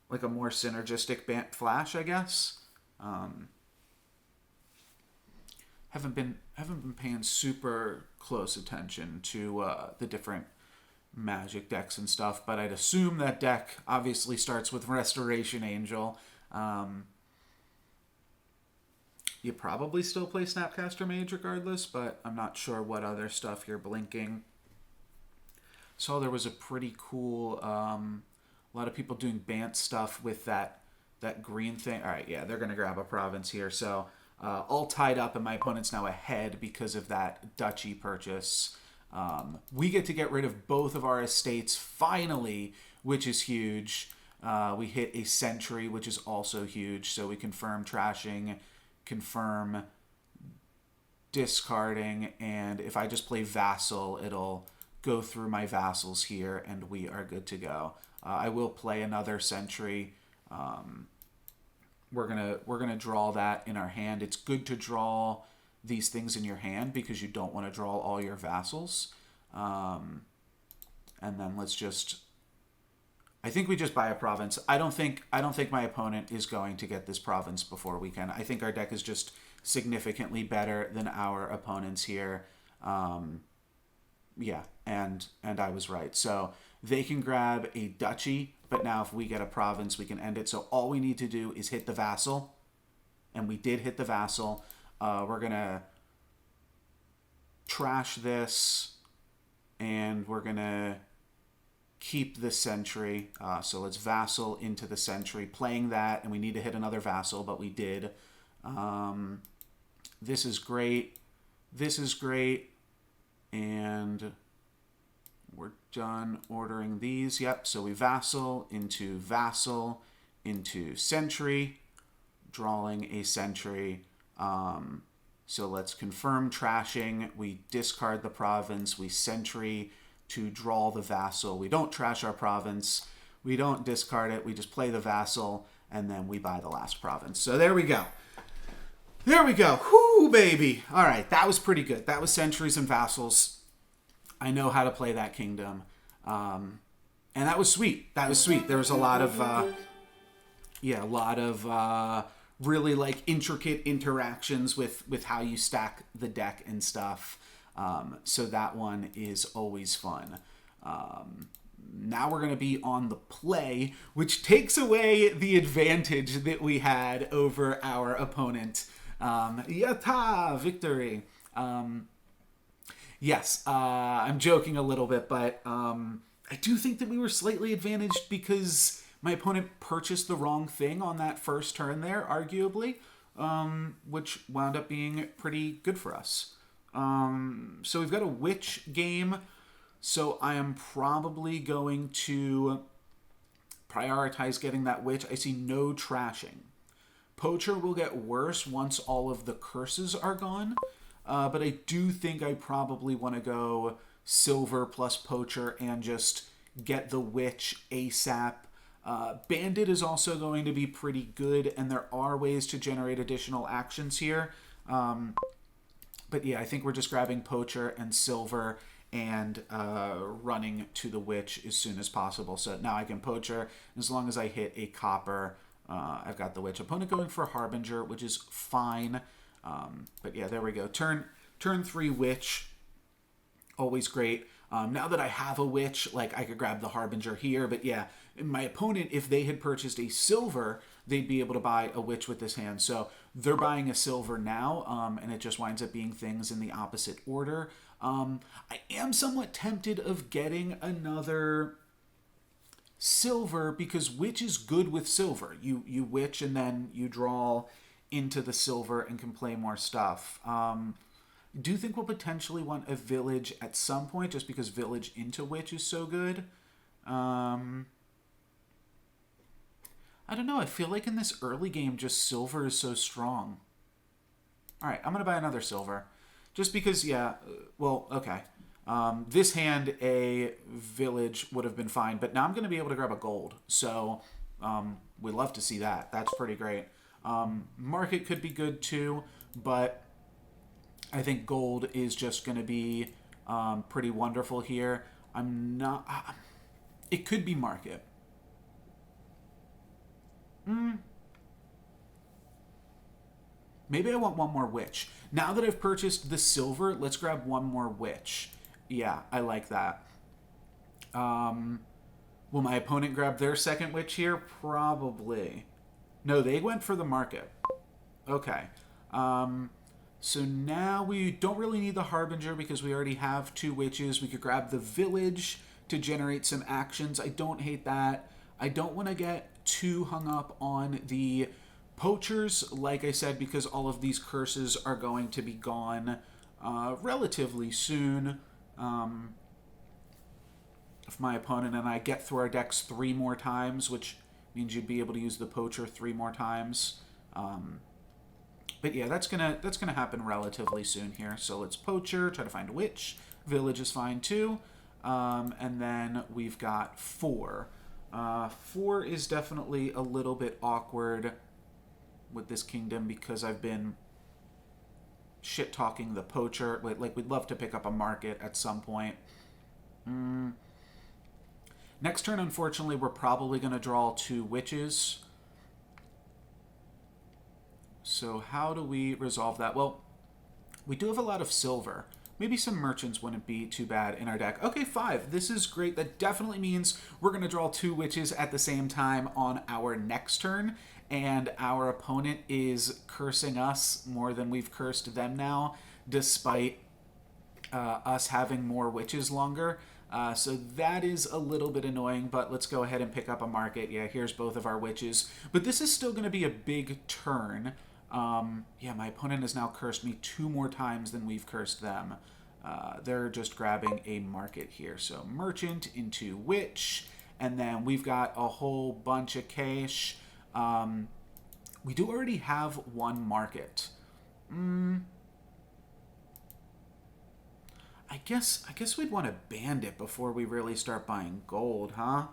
more synergistic Bant Flash, I guess. Haven't been paying super close attention to the different Magic decks and stuff, but I'd assume that deck obviously starts with Restoration Angel. You probably still play Snapcaster Mage regardless, but I'm not sure what other stuff you're blinking. Saw there was a pretty cool, a lot of people doing Bant stuff with that green thing. All right, yeah, they're going to grab a province here. So all tied up, and my opponent's now ahead because of that duchy purchase. We get to get rid of both of our estates finally, which is huge. We hit a Sentry, which is also huge. So we confirm trashing, confirm discarding, and if I just play Vassal, it'll go through my vassals here, and we are good to go. I will play another Sentry. We're gonna draw that in our hand. It's good to draw these things in your hand because you don't want to draw all your vassals. And then let's just. I think we just buy a province. I don't think my opponent is going to get this province before we can. I think our deck is just significantly better than our opponents here. Yeah, and I was right. So they can grab a duchy, but now if we get a province, we can end it. So all we need to do is hit the vassal, and we did hit the vassal. We're going to trash this, and we're going to keep the Sentry. So let's vassal into the Sentry, playing that, and we need to hit another vassal, but we did. This is great. This is great. And we're done ordering these. Yep, so we vassal into Sentry, drawing a Sentry. So let's confirm trashing. We discard the province. We Sentry to draw the vassal. We don't trash our province. We don't discard it. We just play the vassal, and then we buy the last province. So there we go. There we go. Whoo, baby. All right, that was pretty good. That was Sentries and Vassals. I know how to play that kingdom. And that was sweet. That was sweet. There was a lot of, really like intricate interactions with how you stack the deck and stuff. So that one is always fun. Now we're going to be on the play, which takes away the advantage that we had over our opponent. Yatta! Victory! Yes, I'm joking a little bit, but I do think that we were slightly advantaged because my opponent purchased the wrong thing on that first turn there, arguably, which wound up being pretty good for us. So we've got a witch game, so I am probably going to prioritize getting that witch. I see no trashing. Poacher will get worse once all of the curses are gone, but I do think I probably want to go silver plus Poacher and just get the witch ASAP. Bandit is also going to be pretty good, and there are ways to generate additional actions here. But yeah, I think we're just grabbing Poacher and silver and running to the witch as soon as possible. So now I can Poacher, as long as I hit a copper. I've got the witch. Opponent going for Harbinger, which is fine. But yeah, there we go. Turn 3 witch. Always great. Now that I have a witch, like I could grab the Harbinger here. But yeah, my opponent, if they had purchased a silver, they'd be able to buy a witch with this hand. So they're buying a silver now, and it just winds up being things in the opposite order. I am somewhat tempted of getting another silver because witch is good with silver. You witch and then you draw into the silver and can play more stuff. Do you think we'll potentially want a village at some point just because village into witch is so good? I don't know. I feel like in this early game, just silver is so strong. All right, I'm going to buy another silver. Just because, yeah, well, okay. This hand, a village would have been fine, but now I'm going to be able to grab a gold. So we'd love to see that. That's pretty great. Market could be good too, but I think gold is just going to be pretty wonderful here. I'm not... it could be market. Maybe I want one more witch. Now that I've purchased the silver, let's grab one more witch. Yeah, I like that. Will my opponent grab their second witch here? Probably. No, they went for the market. Okay. So now we don't really need the Harbinger because we already have 2 witches. We could grab the Village to generate some actions. I don't hate that. I don't want to get too hung up on the Poachers, like I said, because all of these curses are going to be gone relatively soon. If my opponent and I get through our decks 3 more times, which means you'd be able to use the Poacher 3 more times. But yeah, that's gonna happen relatively soon here. So let's Poacher, try to find a Witch. Village is fine too. And then we've got 4. 4 is definitely a little bit awkward with this kingdom because I've been shit-talking the Poacher. Like, we'd love to pick up a market at some point. Next turn, unfortunately, we're probably going to draw 2 witches. So how do we resolve that? Well, we do have a lot of silver. Maybe some merchants wouldn't be too bad in our deck. Okay, 5. This is great. That definitely means we're going to draw 2 witches at the same time on our next turn. And our opponent is cursing us more than we've cursed them now, despite us having more witches longer. So that is a little bit annoying, but let's go ahead and pick up a market. Yeah, here's both of our witches. But this is still going to be a big turn. Yeah, my opponent has now cursed me 2 more times than we've cursed them. They're just grabbing a market here. So merchant into witch, and then we've got a whole bunch of cash. We do already have 1 market. I guess we'd want to bandit before we really start buying gold, huh?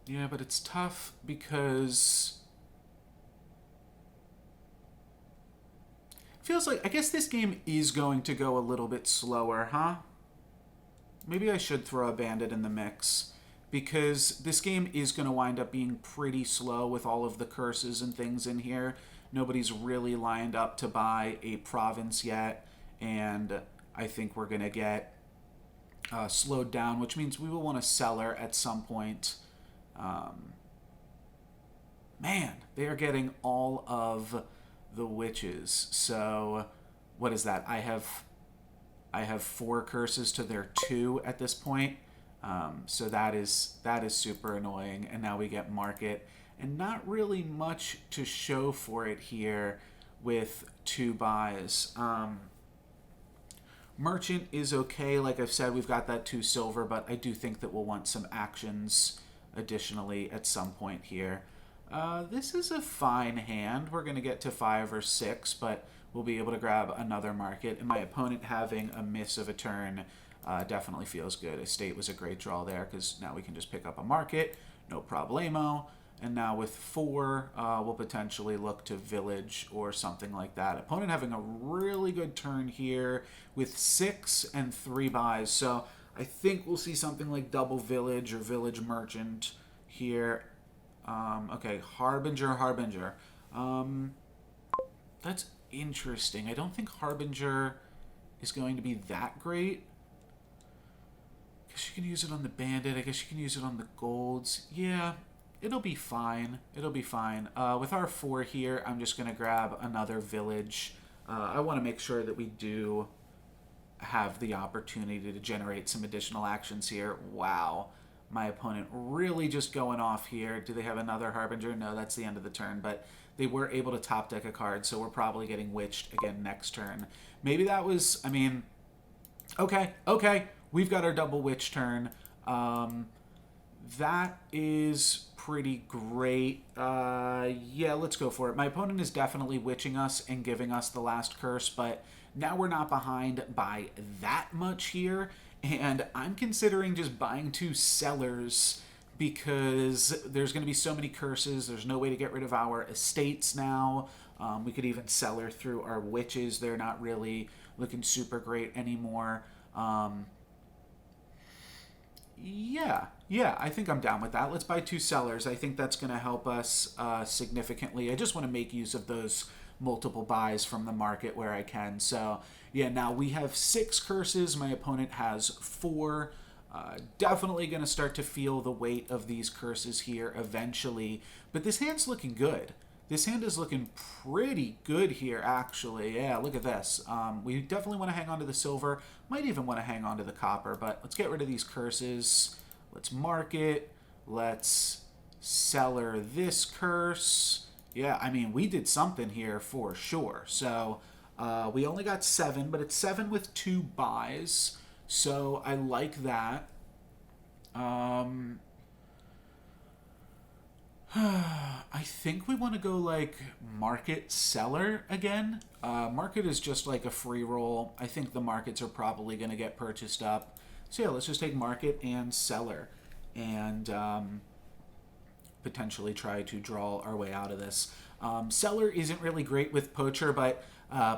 Yeah, but it's tough because feels like, I guess this game is going to go a little bit slower, huh? Maybe I should throw a bandit in the mix, because this game is going to wind up being pretty slow with all of the curses and things in here. Nobody's really lined up to buy a province yet, and I think we're going to get slowed down, which means we will want to seller at some point. Man, they are getting all of the witches. So what is that? I have 4 curses to their 2 at this point. So that is super annoying. And now we get market, and not really much to show for it here with 2 buys. Merchant is okay. Like I've said, we've got that 2 silver, but I do think that we'll want some actions additionally at some point here. This is a fine hand. We're going to get to 5 or 6, but we'll be able to grab another market. And my opponent having a miss of a turn definitely feels good. Estate was a great draw there, because now we can just pick up a market. No problemo. And now with 4, we'll potentially look to village or something like that. Opponent having a really good turn here with 6 and 3 buys. So I think we'll see something like double village or village merchant here. Okay, Harbinger. That's interesting. I don't think Harbinger is going to be that great. I guess you can use it on the bandit. I guess you can use it on the golds. Yeah, it'll be fine. It'll be fine. With our 4 here, I'm just going to grab another village. I want to make sure that we do have the opportunity to generate some additional actions here. Wow. My opponent really just going off here. Do they have another Harbinger? No, that's the end of the turn, but they were able to top deck a card, so we're probably getting witched again next turn. Maybe that was, I mean, okay. We've got our double witch turn. That is pretty great. Yeah, let's go for it. My opponent is definitely witching us and giving us the last curse, but now we're not behind by that much here. And I'm considering just buying 2 sellers because there's going to be so many curses. There's no way to get rid of our estates now. We could even seller through our witches. They're not really looking super great anymore. Yeah, I think I'm down with that. Let's buy 2 sellers. I think that's going to help us significantly. I just want to make use of those multiple buys from the market where I can. So yeah, now we have 6 curses. My opponent has 4. Definitely going to start to feel the weight of these curses here eventually. But this hand's looking good. This hand is looking pretty good here, actually. Yeah, look at this. We definitely want to hang on to the silver. Might even want to hang on to the copper, but let's get rid of these curses. Let's market. Let's seller this curse. Yeah, I mean, we did something here for sure. So we only got 7, but it's 7 with 2 buys. So I like that. I think we want to go like market seller again. Market is just like a free roll. I think the markets are probably going to get purchased up. So yeah, let's just take market and seller and potentially try to draw our way out of this. Seller isn't really great with poacher, but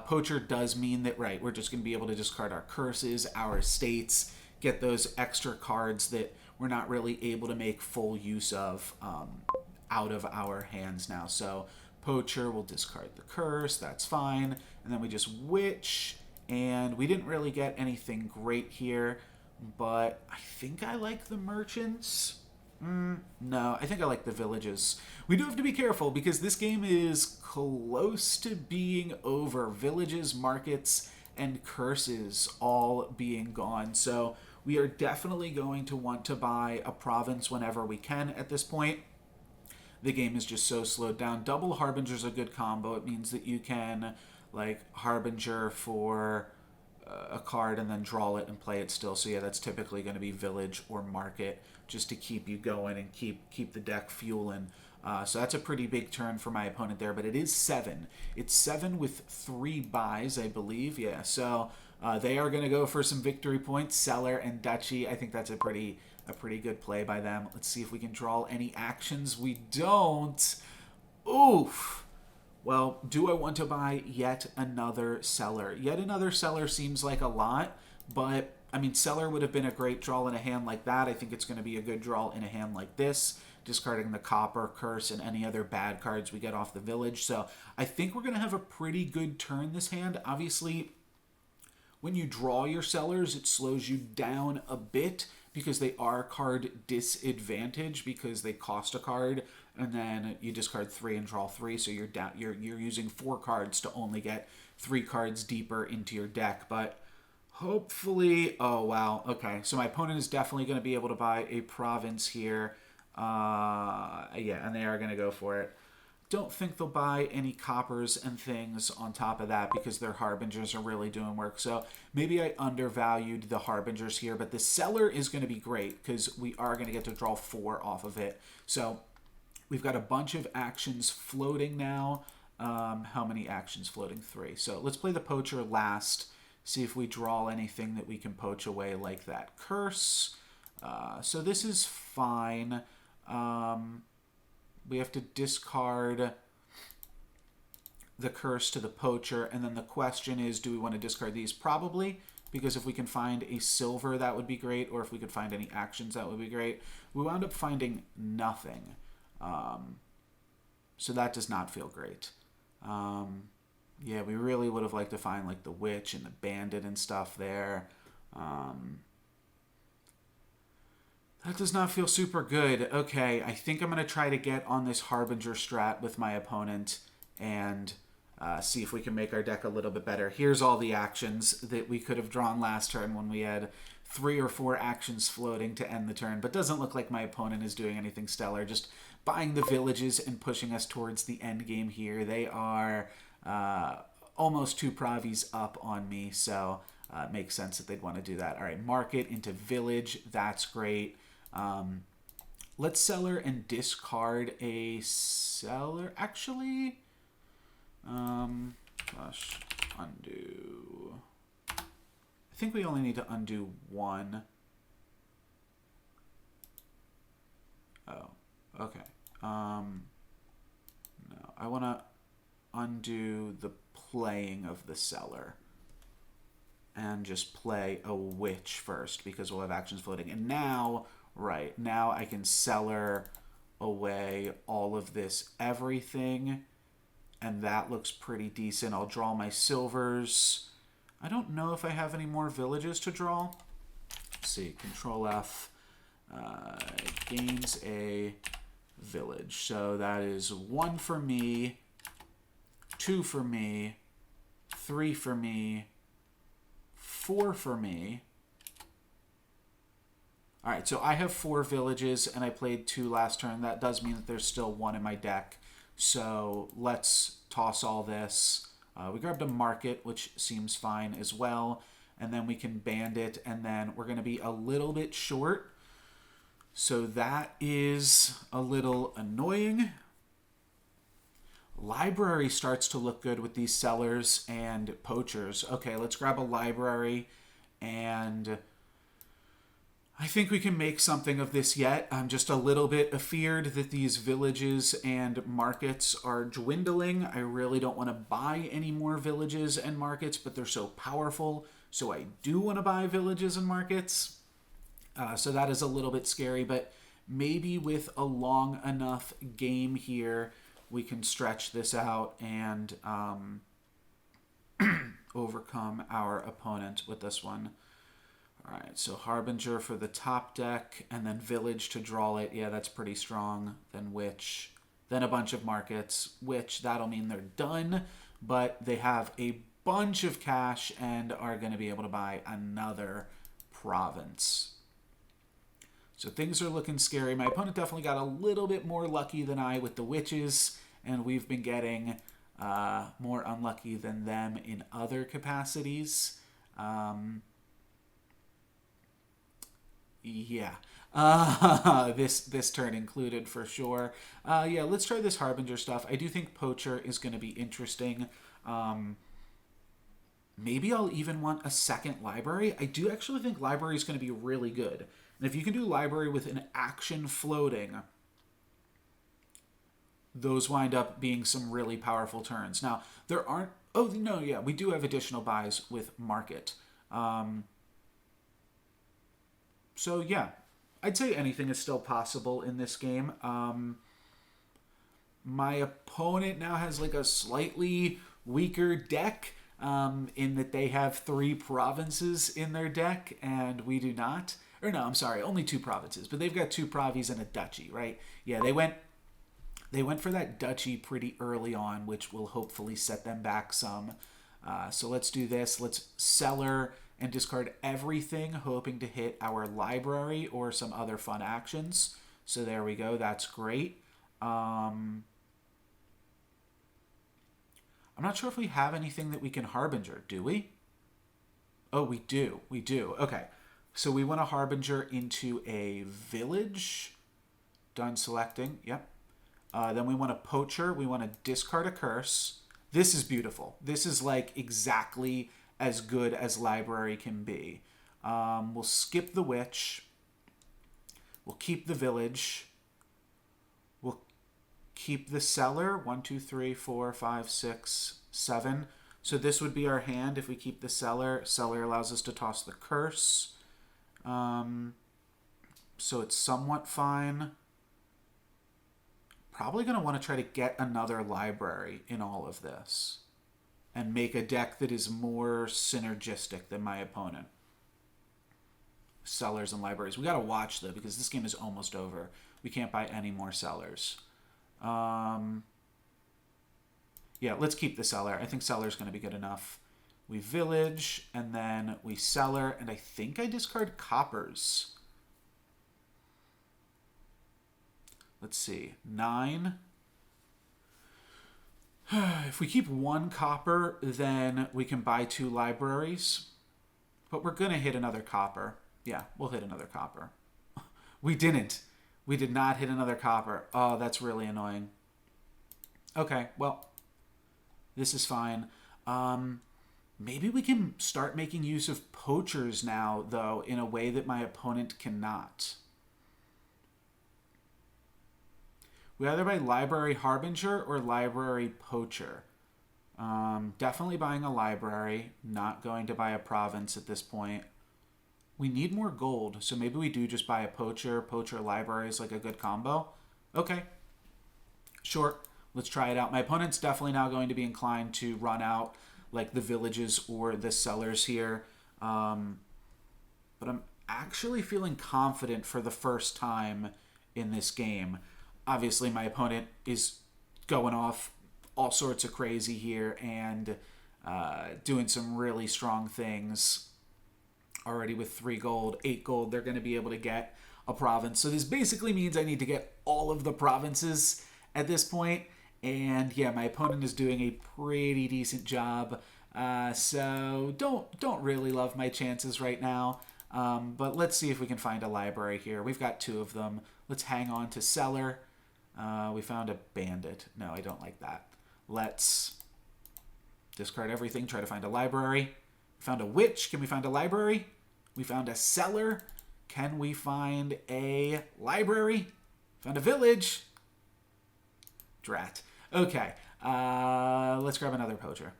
poacher does mean that, right, we're just going to be able to discard our curses, our estates, get those extra cards that we're not really able to make full use of out of our hands now. So poacher will discard the curse, that's fine. And then we just witch, and we didn't really get anything great here, but I think I like the merchants. No, I think I like the villages. We do have to be careful because this game is close to being over. Villages, markets, and curses all being gone. So we are definitely going to want to buy a province whenever we can at this point. The game is just so slowed down. Double Harbinger is a good combo. It means that you can like Harbinger for a card and then draw it and play it still. So yeah, that's typically going to be village or market just to keep you going and keep the deck fueling. So that's a pretty big turn for my opponent there, but it is 7. It's 7 with 3 buys, I believe. Yeah, so they are going to go for some victory points. Seller and Duchy. I think that's a pretty good play by them. Let's see if we can draw any actions. We don't. Oof. Well, do I want to buy yet another seller? Yet another seller seems like a lot, but I mean, seller would have been a great draw in a hand like that. I think it's going to be a good draw in a hand like this, discarding the copper, curse, and any other bad cards we get off the village. So I think we're going to have a pretty good turn this hand. Obviously, when you draw your sellers, it slows you down a bit because they are card disadvantage because they cost a card, and then you discard 3 and draw 3, so you're down. You're using 4 cards to only get 3 cards deeper into your deck. But hopefully, oh wow, okay. So my opponent is definitely going to be able to buy a province here. Yeah, and they are going to go for it. Don't think they'll buy any coppers and things on top of that because their harbingers are really doing work. So maybe I undervalued the harbingers here, but the seller is going to be great because we are going to get to draw 4 off of it. So we've got a bunch of actions floating now. How many actions floating? 3. So let's play the poacher last. See if we draw anything that we can poach away like that curse. So this is fine. We have to discard the curse to the poacher, and then the question is, do we want to discard these? Probably, because if we can find a silver, that would be great, or if we could find any actions, that would be great. We wound up finding nothing, so that does not feel great. Yeah, we really would have liked to find like the witch and the bandit and stuff there. That does not feel super good. Okay, I think I'm going to try to get on this Harbinger strat with my opponent and see if we can make our deck a little bit better. Here's all the actions that we could have drawn last turn when we had 3 or 4 actions floating to end the turn, but doesn't look like my opponent is doing anything stellar. Just buying the villages and pushing us towards the end game here. They are almost 2 Pravis up on me, so it makes sense that they'd want to do that. All right, market into village. That's great. Let's seller and discard a seller. Actually, gosh, undo. I think we only need to undo 1. Oh, okay. No, I want to undo the playing of the seller and just play a witch first because we'll have actions floating. And now, right, now I can seller away all of this everything, and that looks pretty decent. I'll draw my silvers. I don't know if I have any more villages to draw. Let's see, Control F gains a village. So that is 1 for me 2 for me, 3 for me, 4 for me. All right, so I have 4 villages, and I played 2 last turn. That does mean that there's still 1 in my deck. So let's toss all this. We grabbed a market, which seems fine as well. And then we can bandit, and then we're going to be a little bit short. So that is a little annoying. Library starts to look good with these sellers and poachers. Okay, let's grab a library, and I think we can make something of this yet. I'm just a little bit afeared that these villages and markets are dwindling. I really don't want to buy any more villages and markets, but they're so powerful. So I do want to buy villages and markets. So that is a little bit scary, but maybe with a long enough game here, we can stretch this out and overcome our opponent with this one. All right, so Harbinger for the top deck, and then Village to draw it. Yeah, that's pretty strong. Then Witch. Then a bunch of markets, which that'll mean they're done, but they have a bunch of cash and are going to be able to buy another province. So things are looking scary. My opponent definitely got a little bit more lucky than I with the Witches, and we've been getting more unlucky than them in other capacities. Yeah. This turn included for sure. Yeah, let's try this Harbinger stuff. I do think Poacher is going to be interesting. Maybe I'll even want a second library. I do actually think library is going to be really good. And if you can do library with an action floating, those wind up being some really powerful turns. Now, there aren't... Oh, no, yeah, we do have additional buys with market. So, yeah, I'd say anything is still possible in this game. My opponent now has like a slightly weaker deck in that they have 3 provinces in their deck and we do not. Or no, I'm sorry, only 2 provinces, but they've got 2 provies and a duchy, right? Yeah, they went for that duchy pretty early on, which will hopefully set them back some. So let's do this. Let's cellar and discard everything, hoping to hit our library or some other fun actions. So there we go. That's great. I'm not sure if we have anything that we can Harbinger. Do we? Oh, we do. We do. Okay. So we want to Harbinger into a village. Done selecting. Yep. Then we want a Poacher. We want to discard a curse. This is beautiful. This is like exactly as good as library can be. We'll skip the Witch. We'll keep the Village. We'll keep the Cellar. 1, 2, 3, 4, 5, 6, 7. So this would be our hand if we keep the Cellar. Cellar allows us to toss the Curse. So it's somewhat fine. Probably going to want to try to get another library in all of this and make a deck that is more synergistic than my opponent. Cellars and libraries. We got to watch, though, because this game is almost over. We can't buy any more cellars. Yeah, let's keep the cellar. I think cellar's going to be good enough. We village, and then we cellar, and I think I discard coppers. Let's see. 9. If we keep 1 copper, then we can buy 2 libraries. But we're going to hit another copper. Yeah, we'll hit another copper. We didn't. We did not hit another copper. Oh, that's really annoying. Okay, well, this is fine. Maybe we can start making use of poachers now, though, in a way that my opponent cannot. We either buy Library Harbinger or Library Poacher. Definitely buying a library. Not going to buy a province at this point. We need more gold, so maybe we do just buy a Poacher. Poacher Library is like a good combo. Okay. Sure. Let's try it out. My opponent's definitely now going to be inclined to run out like the villages or the cellars here. But I'm actually feeling confident for the first time in this game. Obviously, my opponent is going off all sorts of crazy here and doing some really strong things. Already with 3 gold, 8 gold, they're going to be able to get a province. So this basically means I need to get all of the provinces at this point. And yeah, my opponent is doing a pretty decent job. So don't really love my chances right now. But let's see if we can find a library here. We've got 2 of them. Let's hang on to Cellar. We found a bandit. No, I don't like that. Let's discard everything, try to find a library. We found a witch. Can we find a library? We found a cellar. Can we find a library? Found a village. Drat. Okay. Let's grab another poacher.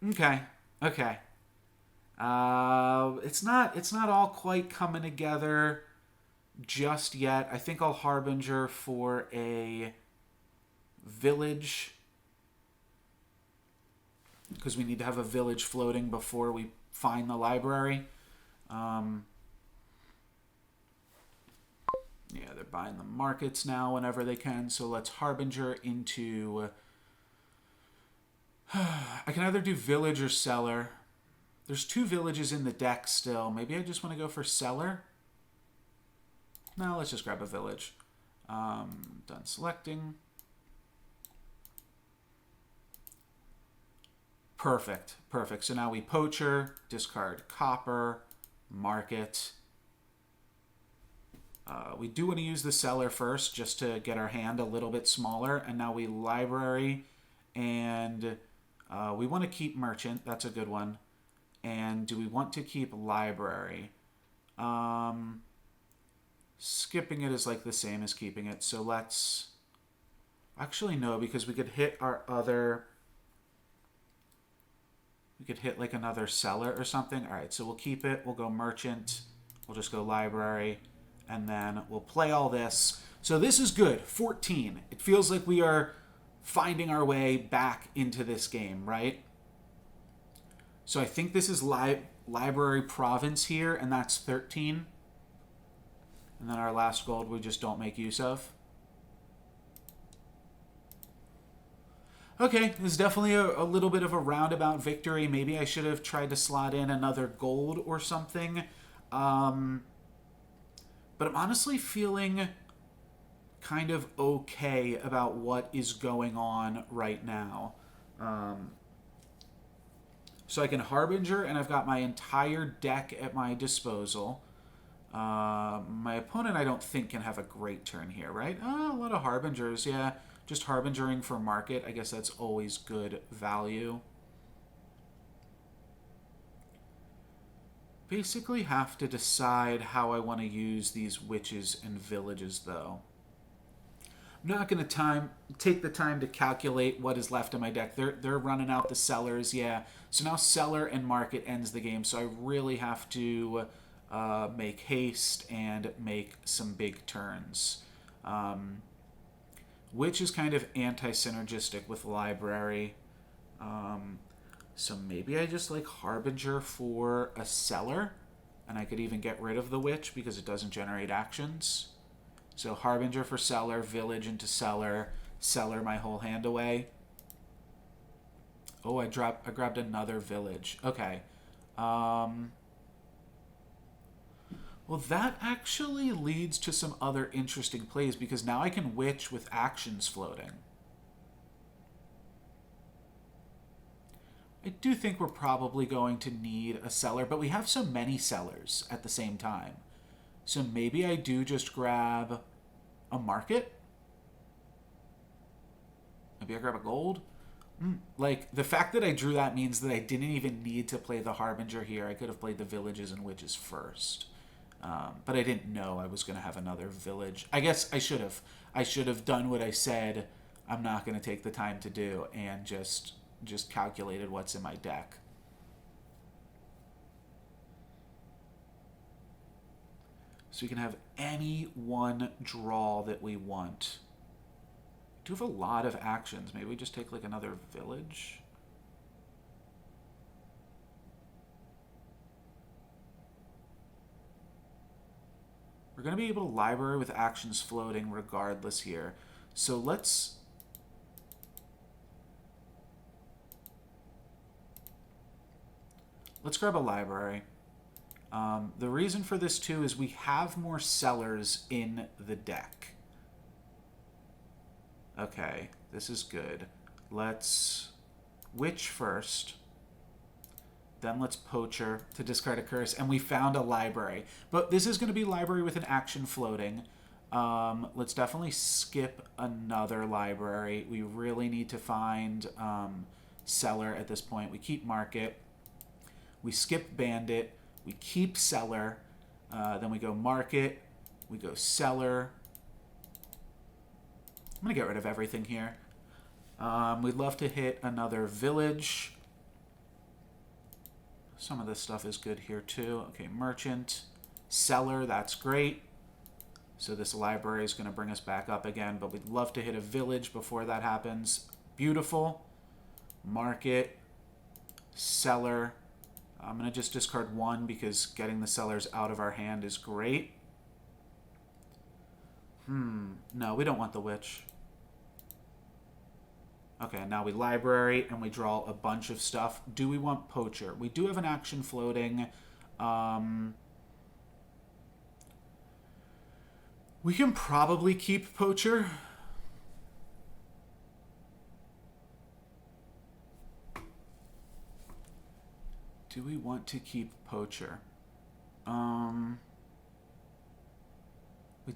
Okay. Okay. It's not all quite coming together just yet. I think I'll harbinger for a village, because we need to have a village floating before we find the library. Yeah, they're buying the markets now whenever they can, so let's harbinger into... I can either do village or cellar. There's 2 villages in the deck still. Maybe I just want to go for cellar? No, let's just grab a village. Done selecting. Perfect, perfect. So now we poacher, discard copper, market. We do want to use the cellar first just to get our hand a little bit smaller. And now we library, and we want to keep merchant. That's a good one. And do we want to keep library? Skipping it is like the same as keeping it. So let's... Actually, no, because we could hit our other... We could hit like another cellar or something. All right, so we'll keep it. We'll go merchant. We'll just go library. And then we'll play all this. So this is good. 14. It feels like we are finding our way back into this game, right? So I think this is library province here, and that's 13. And then our last gold we just don't make use of. Okay, this is definitely a little bit of a roundabout victory. Maybe I should have tried to slot in another gold or something. But I'm honestly feeling kind of okay about what is going on right now. So I can harbinger, and I've got my entire deck at my disposal. My opponent, I don't think, can have a great turn here, right? A lot of harbingers, yeah. Just harbingering for market. I guess that's always good value. Basically have to decide how I want to use these witches and villages, though. I'm not going to take the time to calculate what is left in my deck. They're running out the cellars, yeah. So now cellar and market ends the game, so I really have to make haste and make some big turns. Which is kind of anti-synergistic with library. So maybe I just like harbinger for a cellar, and I could even get rid of the witch because it doesn't generate actions. So harbinger for cellar, village into cellar, cellar my whole hand away. Oh, I grabbed another village. Okay. Well, that actually leads to some other interesting plays, because now I can witch with actions floating. I do think we're probably going to need a cellar, but we have so many cellars at the same time. So maybe I do just grab a market. Maybe I grab a gold. Like, the fact that I drew that means that I didn't even need to play the harbinger here. I could have played the villages and witches first. But I didn't know I was going to have another village. I guess I should have. I should have done what I said I'm not going to take the time to do, and just calculated what's in my deck. So we can have any one draw that we want. We do have a lot of actions. Maybe we just take like another village. We're going to be able to library with actions floating regardless here. So let's grab a library. The reason for this too is we have more sellers in the deck. Okay, this is good. Let's witch first. Then let's poacher to discard a curse. And we found a library. But this is going to be library with an action floating. Let's definitely skip another library. We really need to find seller at this point. We keep market. We skip bandit. We keep seller. Then we go market. We go seller. I'm going to get rid of everything here. We'd love to hit another village. Some of this stuff is good here too. Okay, merchant, seller, that's great. So this library is going to bring us back up again, but we'd love to hit a village before that happens. Beautiful. Market, seller. I'm going to just discard one because getting the sellers out of our hand is great. No, we don't want the witch. Okay, now we library and we draw a bunch of stuff. Do we want poacher? We do have an action floating. We can probably keep poacher. Do we want to keep poacher? We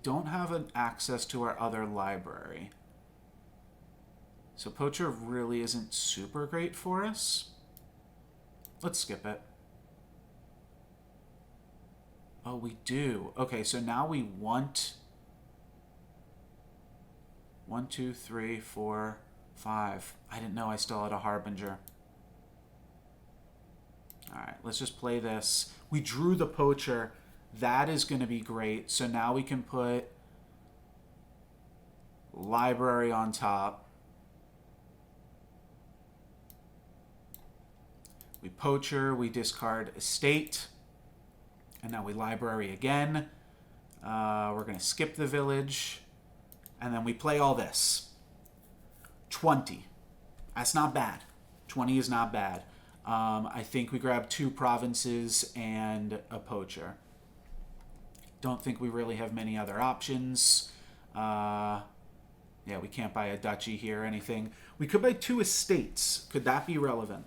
don't have an access to our other library. So poacher really isn't super great for us. Let's skip it. Oh, we do. Okay, so now we want 1, 2, 3, 4, 5. I didn't know I still had a harbinger. All right, let's just play this. We drew the poacher. That is going to be great. So now we can put library on top. We poacher, we discard estate, and now we library again. We're going to skip the village, and then we play all this. 20. That's not bad. 20 is not bad. I think we grab 2 provinces and a poacher. Don't think we really have many other options. Yeah, we can't buy a duchy here or anything. We could buy 2 estates. Could that be relevant?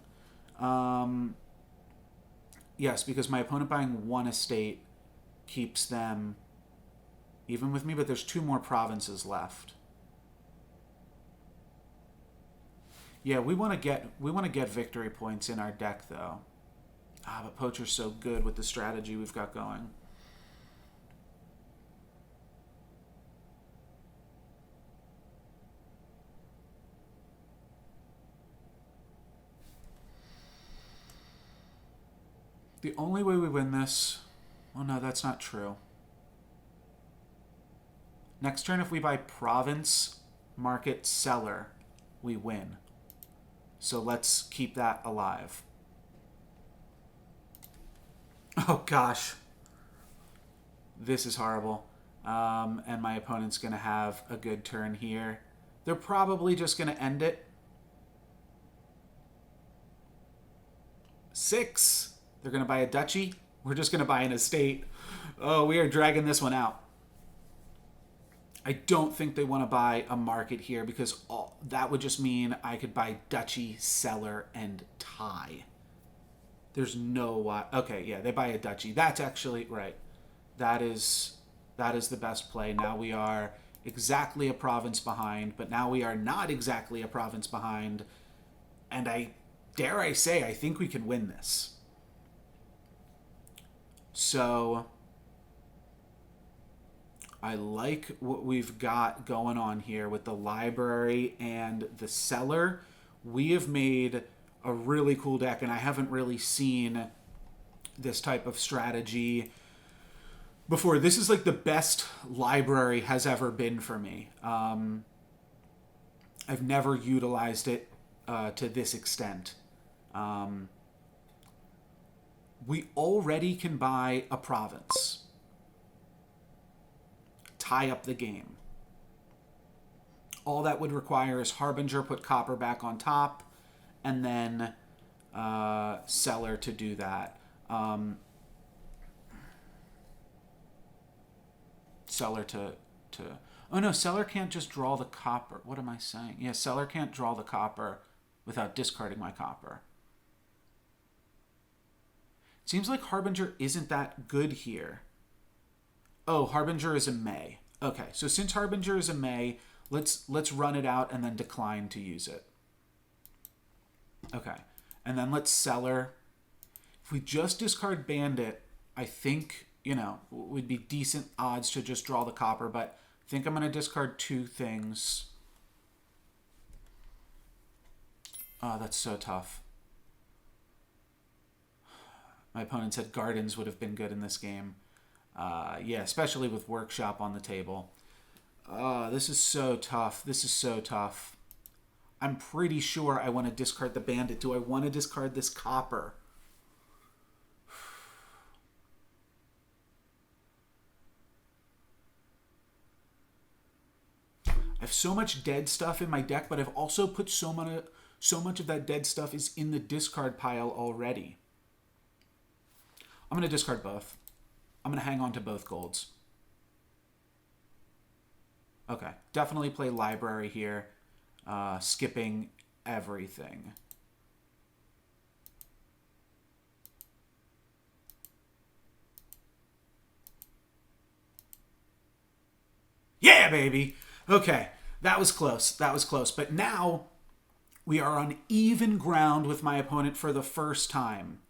Yes, because my opponent buying 1 estate keeps them even with me, but there's 2 more provinces left. Yeah, we want to get victory points in our deck though. But poacher's so good with the strategy we've got going. The only way we win this... Oh, no, that's not true. Next turn, if we buy province, market, seller, we win. So let's keep that alive. Oh, gosh. This is horrible. And my opponent's going to have a good turn here. They're probably just going to end it. 6. They're going to buy a duchy. We're just going to buy an estate. Oh, we are dragging this one out. I don't think they want to buy a market here because that would just mean I could buy duchy, seller, and tie. There's no... Okay, yeah, they buy a duchy. That's actually... Right. That is the best play. Now we are exactly a province behind, but now we are not exactly a province behind. And dare I say, I think we can win this. So I like what we've got going on here with the library and the seller. We have made a really cool deck, and I haven't really seen this type of strategy before. This is like the best library has ever been for me. I've never utilized it to this extent. We already can buy a province. Tie up the game. All that would require is Harbinger, put copper back on top, and then Cellar to do that. Cellar to... Oh no, Cellar can't just draw the copper. What am I saying? Yeah, Cellar can't draw the copper without discarding my copper. Seems like Harbinger isn't that good here. Oh, Harbinger is a May. Okay, so since Harbinger is a May, let's run it out and then decline to use it. Okay, and then let's Cellar. If we just discard Bandit, I think, you know, would be decent odds to just draw the copper, but I think I'm going to discard 2 things. Oh, that's so tough. My opponent said Gardens would have been good in this game. Yeah, especially with Workshop on the table. This is so tough. This is so tough. I'm pretty sure I want to discard the Bandit. Do I want to discard this copper? I have so much dead stuff in my deck, but I've also put so much of that dead stuff is in the discard pile already. I'm going to discard both. I'm going to hang on to both golds. Okay, definitely play Library here, skipping everything. Yeah, baby! Okay, that was close. That was close. But now we are on even ground with my opponent for the first time.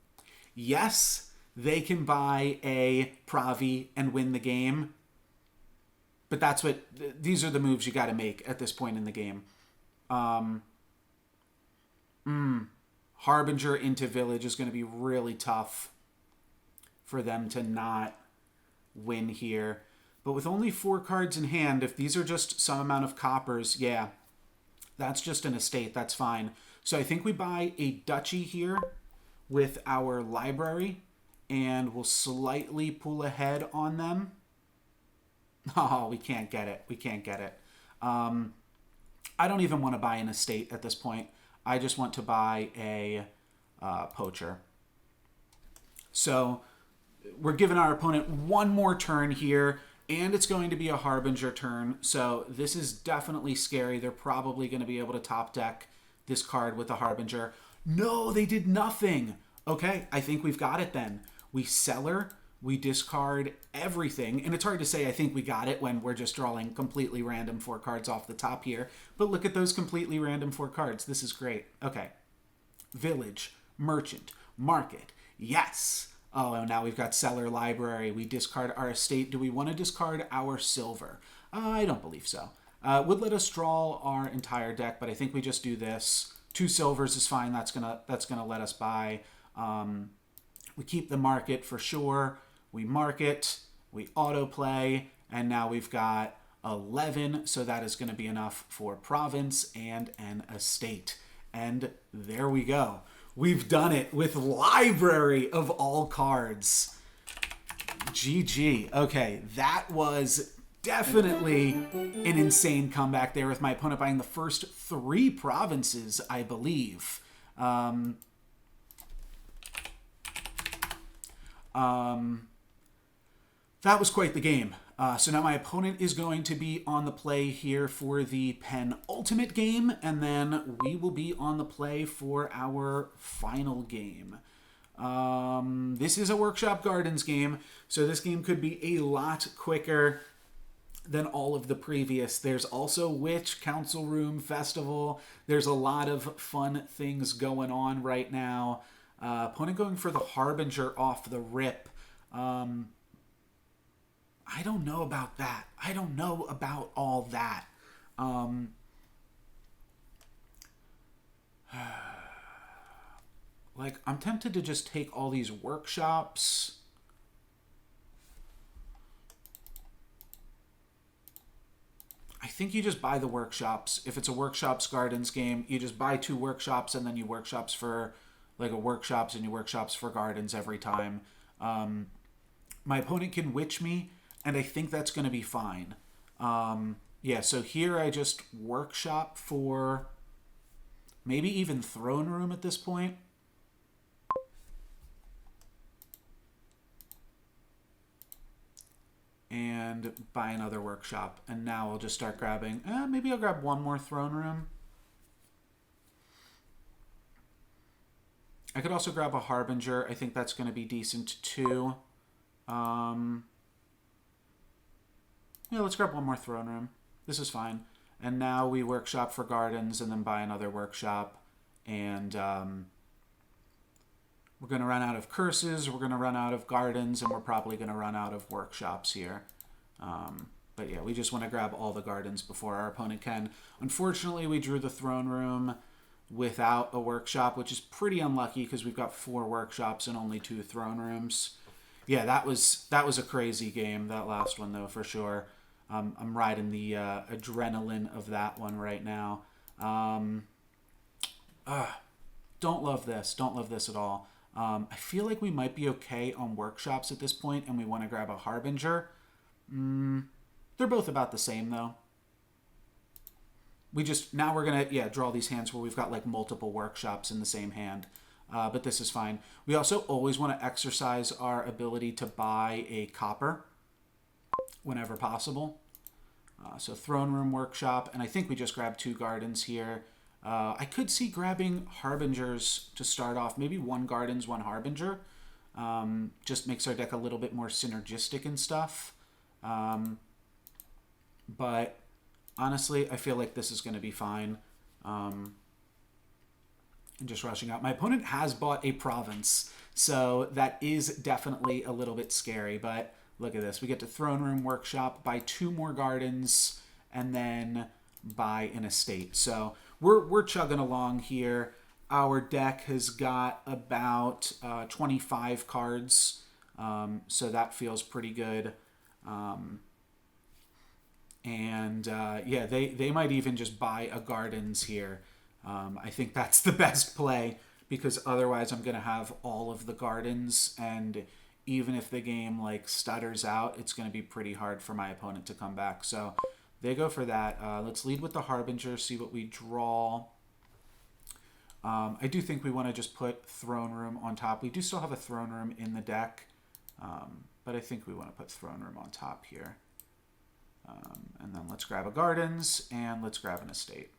Yes, they can buy a Pravi and win the game. But that's what... These are the moves you got to make at this point in the game. Harbinger into Village is going to be really tough for them to not win here. But with only 4 cards in hand, if these are just some amount of coppers, yeah, that's just an estate. That's fine. So I think we buy a Duchy here with our Library, and we'll slightly pull ahead on them. Oh, we can't get it. We can't get it. I don't even want to buy an estate at this point. I just want to buy a poacher. So we're giving our opponent one more turn here, and it's going to be a Harbinger turn. So this is definitely scary. They're probably going to be able to top deck this card with the Harbinger. No, they did nothing. Okay, I think we've got it then. We Cellar, we discard everything, and it's hard to say I think we got it when we're just drawing completely random 4 cards off the top here, but look at those completely random 4 cards. This is great. Okay. Village, Merchant, Market, yes. Oh, and now we've got Cellar, Library. We discard our estate. Do we want to discard our silver? I don't believe so. Would let us draw our entire deck, but I think we just do this. 2 silvers is fine. That's gonna let us buy. We keep the Market for sure. We market, we autoplay, and now we've got 11, so that is going to be enough for Province and an estate. And there we go. We've done it with Library of all cards. GG. Okay, that was definitely an insane comeback there with my opponent buying the first 3 provinces, I believe. That was quite the game. So now my opponent is going to be on the play here for the penultimate game, and then we will be on the play for our final game. This is a Workshop Gardens game, so this game could be a lot quicker than all of the previous. There's also Witch, Council Room, Festival. There's a lot of fun things going on right now. Opponent going for the Harbinger off the rip. I don't know about that. I don't know about all that. Like, I'm tempted to just take all these workshops. I think you just buy the workshops. If it's a Workshops Gardens game, you just buy 2 workshops and then you workshops for like a workshops and you workshops for gardens every time. My opponent can witch me, and I think that's going to be fine. Yeah, so here I just workshop for maybe even throne room at this point. And buy another workshop. And now I'll just start grabbing, maybe I'll grab one more throne room. I could also grab a harbinger. I think that's going to be decent too. Yeah, let's grab one more throne room. This is fine. And now we workshop for gardens and then buy another workshop. And we're going to run out of curses, we're going to run out of gardens, and we're probably going to run out of workshops here. But yeah, we just want to grab all the gardens before our opponent can. Unfortunately, we drew the throne room without a workshop, which is pretty unlucky because we've got 4 workshops and only 2 throne rooms. Yeah, that was a crazy game, that last one, though, for sure. I'm riding the adrenaline of that one right now. Don't love this. Don't love this at all. I feel like we might be okay on workshops at this point, and we want to grab a harbinger. They're both about the same, though. Now we're going to, draw these hands where we've got, like, multiple workshops in the same hand. But this is fine. We also always want to exercise our ability to buy a copper whenever possible. So throne room workshop, and I think we just grabbed 2 gardens here. I could see grabbing harbingers to start off. Maybe 1 gardens, 1 harbinger. Just makes our deck a little bit more synergistic and stuff. But honestly, I feel like this is going to be fine. And just rushing out. My opponent has bought a province, so that is definitely a little bit scary. But look at this. We get to throne room workshop, buy 2 more gardens, and then buy an estate. So we're chugging along here. Our deck has got about 25 cards, so that feels pretty good. They might even just buy a gardens here. I think that's the best play because otherwise I'm going to have all of the gardens, and even if the game like stutters out, it's going to be pretty hard for my opponent to come back. So they go for that. Let's lead with the harbinger, see what we draw. I do think we want to just put throne room on top. We do still have a throne room in the deck, but I think we want to put throne room on top here. And then let's grab a gardens, and let's grab an estate.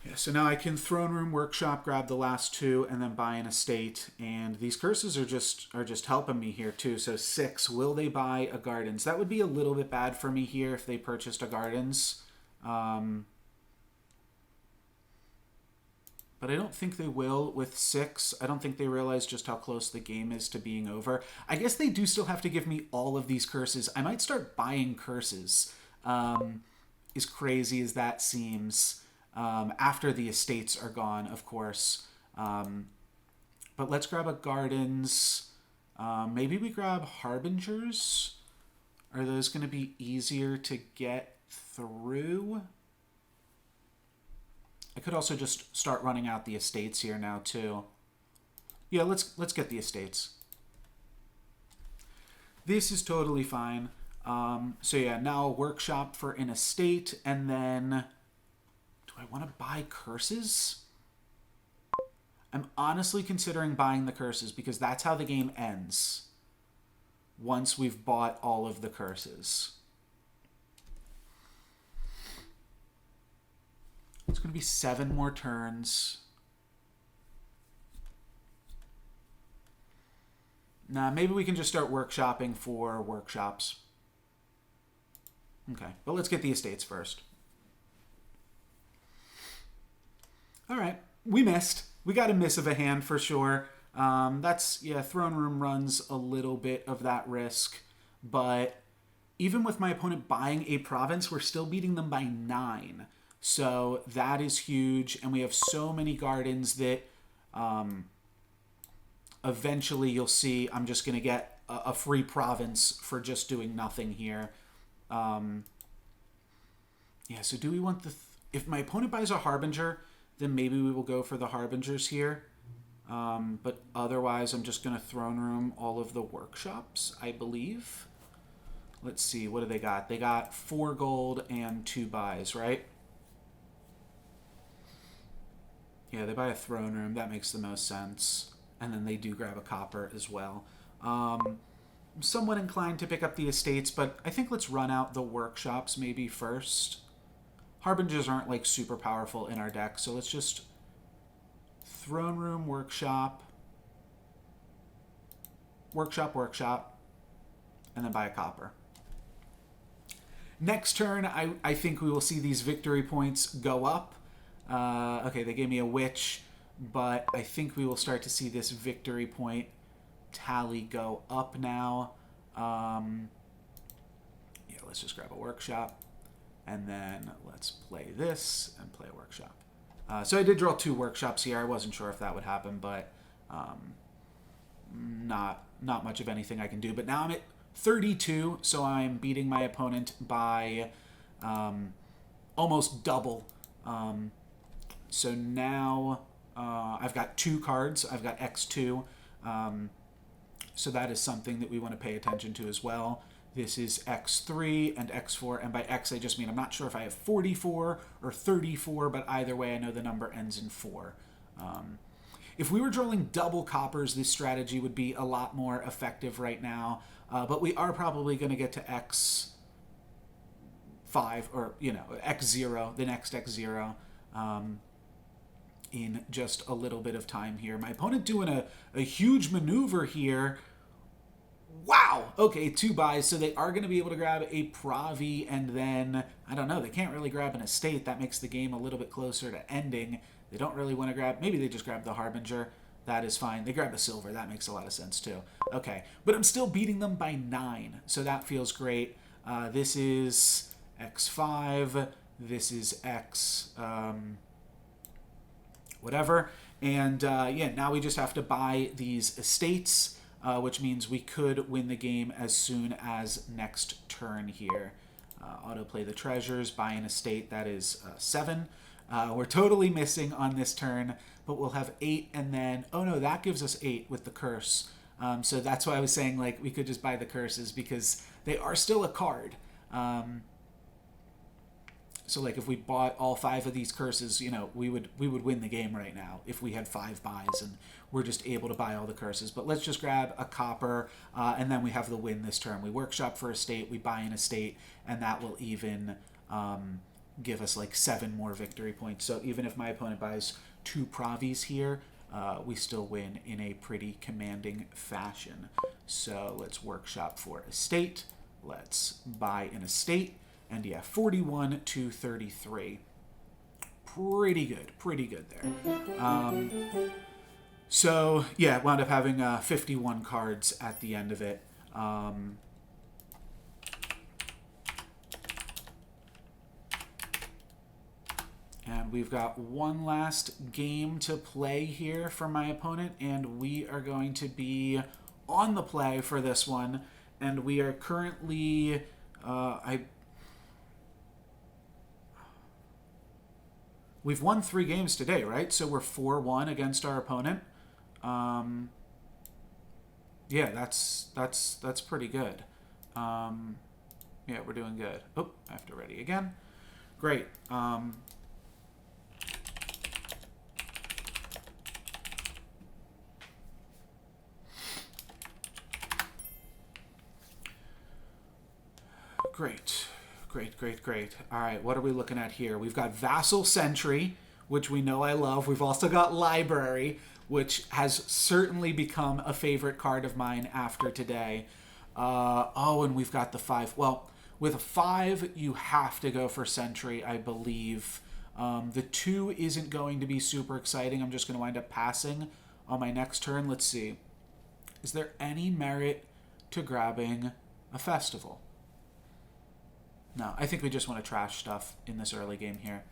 Yeah, so now I can throne room workshop, grab the last 2, and then buy an estate. And these curses are just helping me here too. So 6, will they buy a gardens? That would be a little bit bad for me here if they purchased a gardens. But I don't think they will with 6. I don't think they realize just how close the game is to being over. I guess they do still have to give me all of these curses. I might start buying curses, as crazy as that seems, after the estates are gone, of course. But let's grab a gardens. Maybe we grab harbingers. Are those going to be easier to get through? I could also just start running out the estates here now too. Yeah, let's get the estates. This is totally fine. So yeah, now a workshop for an estate, and then do I want to buy curses? I'm honestly considering buying the curses because that's how the game ends once we've bought all of the curses. It's going to be 7 more turns. Nah, maybe we can just start workshopping for workshops. Okay, but let's get the estates first. All right, we missed. We got a miss of a hand for sure. Throne room runs a little bit of that risk, but even with my opponent buying a province, we're still beating them by 9. So that is huge, and we have so many gardens that eventually you'll see I'm just going to get a free province for just doing nothing here. So do we want if my opponent buys a harbinger, then maybe we will go for the harbingers here. But otherwise, I'm just going to throne room all of the workshops, I believe. Let's see, what do they got? They got 4 gold and 2 buys, right? Yeah, they buy a throne room. That makes the most sense. And then they do grab a copper as well. I'm somewhat inclined to pick up the estates, but I think let's run out the workshops maybe first. Harbingers aren't like super powerful in our deck, so let's just throne room, workshop, workshop, and then buy a copper. Next turn, I think we will see these victory points go up. Okay, they gave me a witch, but I think we will start to see this victory point tally go up now. Yeah, let's just grab a workshop, and then let's play this and play a workshop. So I did draw 2 workshops here. I wasn't sure if that would happen, but not much of anything I can do. But now I'm at 32, so I'm beating my opponent by almost double. So now I've got 2 cards. I've got X2. So that is something that we want to pay attention to as well. This is X3 and X4, and by X I just mean I'm not sure if I have 44 or 34, but either way I know the number ends in 4. If we were drawing double coppers, this strategy would be a lot more effective right now, but we are probably going to get to X5, or, you know, X0, the next X0, in just a little bit of time here. My opponent doing a huge maneuver here. Wow! Okay, 2 buys, so they are going to be able to grab a Pravi, and then, I don't know, they can't really grab an estate. That makes the game a little bit closer to ending. They don't really want to grab, maybe they just grab the Harbinger. That is fine. They grab a silver. That makes a lot of sense, too. Okay, but I'm still beating them by 9, so that feels great. This is X5. This is X... whatever. And, yeah, now we just have to buy these estates, which means we could win the game as soon as next turn here. Autoplay the treasures, buy an estate. That is 7. We're totally missing on this turn, but we'll have 8, and then... Oh, no, that gives us 8 with the curse. So that's why I was saying, like, we could just buy the curses, because they are still a card. So, like, if we bought all 5 of these curses, you know, we would win the game right now if we had 5 buys and we're just able to buy all the curses. But let's just grab a copper, and then we have the win this turn. We workshop for a state, we buy an estate, and that will even give us, like, 7 more victory points. So even if my opponent buys 2 Pravis here, we still win in a pretty commanding fashion. So let's workshop for estate. Let's buy an estate. And yeah, 41 to 33. Pretty good there. So yeah, wound up having 51 cards at the end of it. And we've got one last game to play here for my opponent, and we are going to be on the play for this one. And we are currently, we've won 3 games today, right? So we're 4-1 against our opponent. Yeah, that's pretty good. Yeah, we're doing good. Oh, I have to ready again. Great. Great. All right, what are we looking at here? We've got Vassal Sentry, which we know I love. We've also got Library, which has certainly become a favorite card of mine after today. Oh, and we've got the 5. Well, with a 5, you have to go for Sentry, I believe. The 2 isn't going to be super exciting. I'm just going to wind up passing on my next turn. Let's see. Is there any merit to grabbing a Festival? No, I think we just want to trash stuff in this early game here.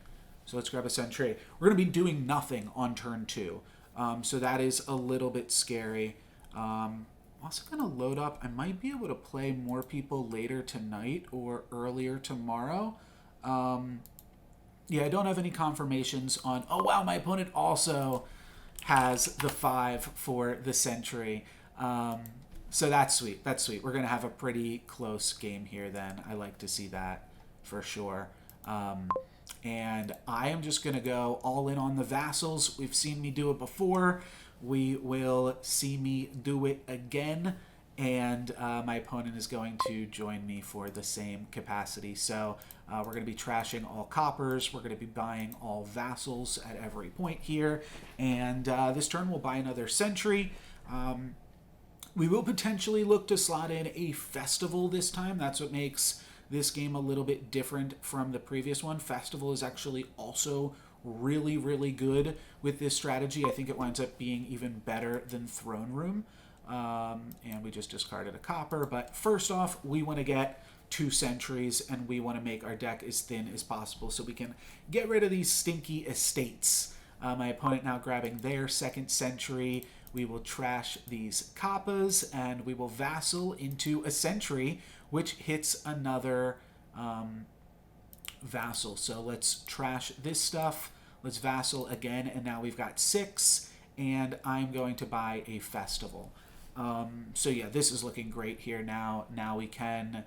So let's grab a Sentry. We're going to be doing nothing on turn 2. So that is a little bit scary. I'm also going to load up. I might be able to play more people later tonight or earlier tomorrow. Yeah, I don't have any confirmations on... Oh, wow, my opponent also has the 5 for the Sentry. So that's sweet. That's sweet. We're going to have a pretty close game here then. I like to see that for sure. And I am just going to go all in on the vassals. We've seen me do it before. We will see me do it again. And my opponent is going to join me for the same capacity. So we're going to be trashing all coppers. We're going to be buying all vassals at every point here. And this turn we'll buy another sentry. We will potentially look to slot in a festival this time. That's what makes this game a little bit different from the previous one. Festival is actually also really, really good with this strategy. I think it winds up being even better than Throne Room. And we just discarded a copper. But first off, we want to get 2 sentries, and we want to make our deck as thin as possible so we can get rid of these stinky estates. My opponent now grabbing their second sentry. We will trash these kappas, and we will vassal into a sentry, which hits another vassal. So let's trash this stuff. Let's vassal again, and now we've got 6, and I'm going to buy a festival. So yeah, this is looking great here now. Now we can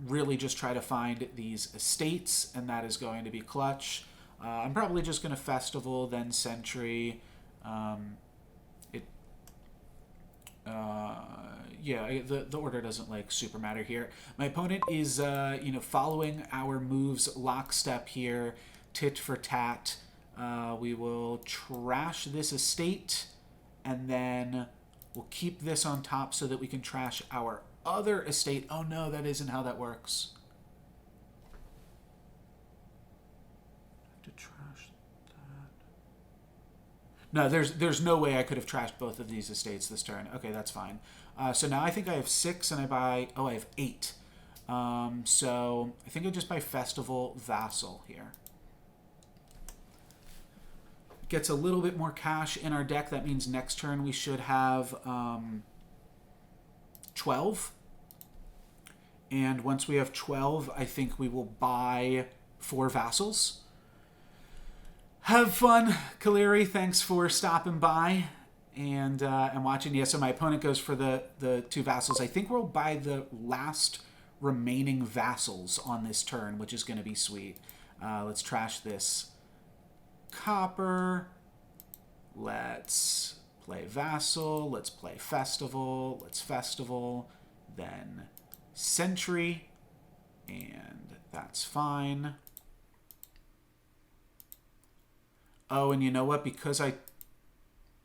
really just try to find these estates, and that is going to be clutch. I'm probably just going to festival, then sentry. The order doesn't like super matter here. My opponent is following our moves lockstep here, tit for tat. We will trash this estate, and then we'll keep this on top so that we can trash our other estate. Oh no, that isn't how that works. To trash that. No, there's no way I could have trashed both of these estates this turn. Okay, that's fine. So now I think I have 6, and I buy... Oh, I have 8. So I think I just buy Festival Vassal here. Gets a little bit more cash in our deck. That means next turn we should have 12. And once we have 12, I think we will buy 4 vassals. Have fun, Kaleri. Thanks for stopping by and watching. Yeah, so my opponent goes for the 2 vassals. I think we'll buy the last remaining vassals on this turn, which is going to be sweet. Let's trash this copper. Let's play vassal. Let's play festival. Let's festival. Then sentry. And that's fine. Oh, and you know what? Because I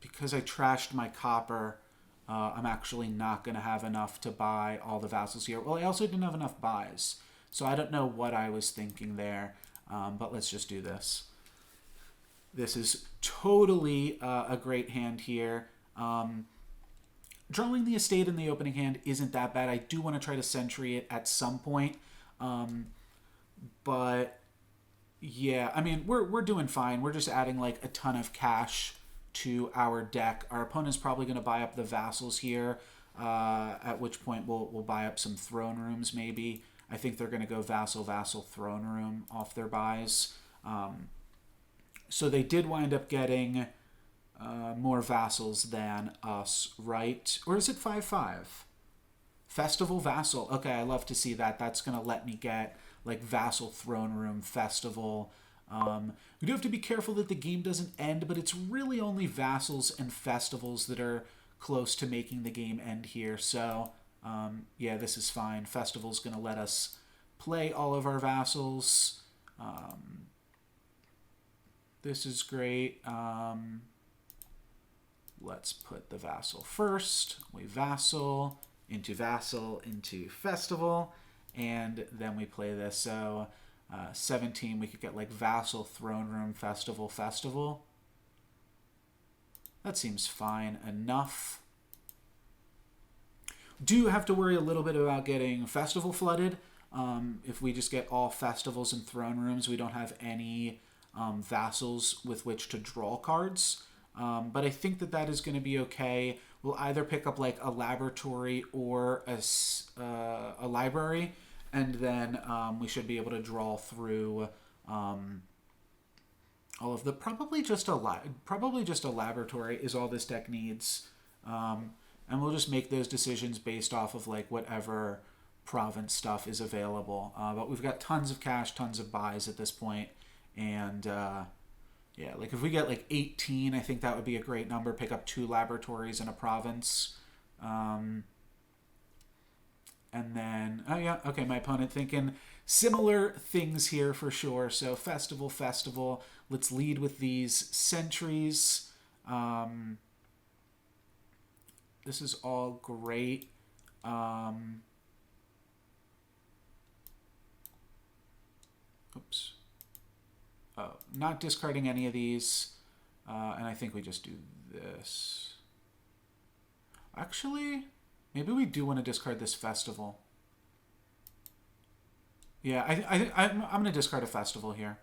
trashed my copper, I'm actually not going to have enough to buy all the vassals here. Well, I also didn't have enough buys, so I don't know what I was thinking there, but let's just do this. This is totally a great hand here. Drawing the estate in the opening hand isn't that bad. I do want to try to sentry it at some point, but... yeah, I mean, we're doing fine. We're just adding like a ton of cash to our deck. Our opponent's probably going to buy up the vassals here, at which point we'll buy up some throne rooms maybe. I think they're going to go vassal, throne room off their buys. So they did wind up getting more vassals than us, right? Or is it 5-5? Festival, vassal. Okay, I love to see that. That's going to let me get... like vassal, throne room, festival. We do have to be careful that the game doesn't end, but it's really only vassals and festivals that are close to making the game end here. So, yeah, this is fine. Festival's going to let us play all of our vassals. This is great. Let's put the vassal first. We vassal into festival. And then we play this. So 17, we could get like vassal, throne room, festival. That seems fine enough. Do have to worry a little bit about getting festival flooded. If we just get all festivals and throne rooms, we don't have any vassals with which to draw cards. But I think that is going to be okay. We'll either pick up like a laboratory or a library, and then we should be able to draw through all of the... Probably just a laboratory is all this deck needs. and we'll just make those decisions based off of like whatever province stuff is available. But we've got tons of cash, tons of buys at this point, and yeah, like if we get like 18, I think that would be a great number. Pick up 2 laboratories in a province. And then, oh yeah, okay, my opponent thinking similar things here for sure. So festival, festival. Let's lead with these sentries. This is all great. Oops. Oh, not discarding any of these. And I think we just do this. Actually, maybe we do want to discard this festival. Yeah, I'm going to discard a festival here.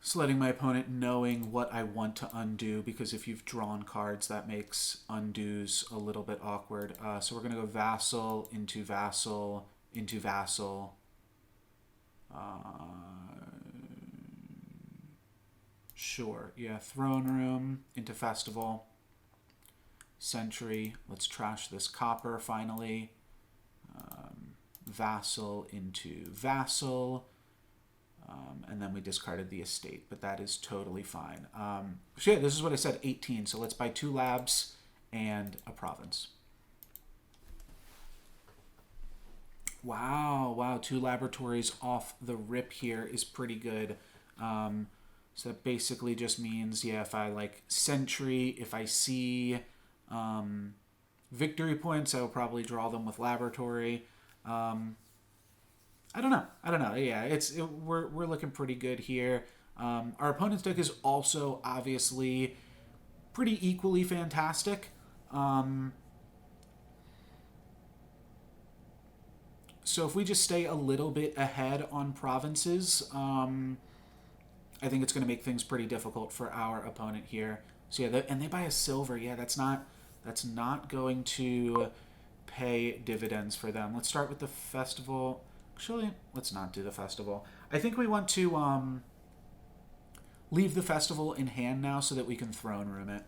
Just letting my opponent knowing what I want to undo, because if you've drawn cards, that makes undos a little bit awkward. So we're going to go Vassal into Vassal into Vassal. Sure, yeah, Throne Room into Festival. Sentry, let's trash this copper finally. Vassal into Vassal. And then we discarded the estate, but that is totally fine. So yeah, this is what I said, 18. So let's buy 2 labs and a province. Wow, 2 laboratories off the rip here is pretty good. So that basically just means, yeah, if I like Sentry, if I see victory points, I will probably draw them with laboratory. I don't know. Yeah, we're looking pretty good here. Our opponent's deck is also obviously pretty equally fantastic. So if we just stay a little bit ahead on provinces, I think it's going to make things pretty difficult for our opponent here. So yeah, and they buy a silver. Yeah, that's not going to pay dividends for them. Let's start with the festival. Actually, let's not do the festival. I think we want to leave the festival in hand now so that we can throne room it.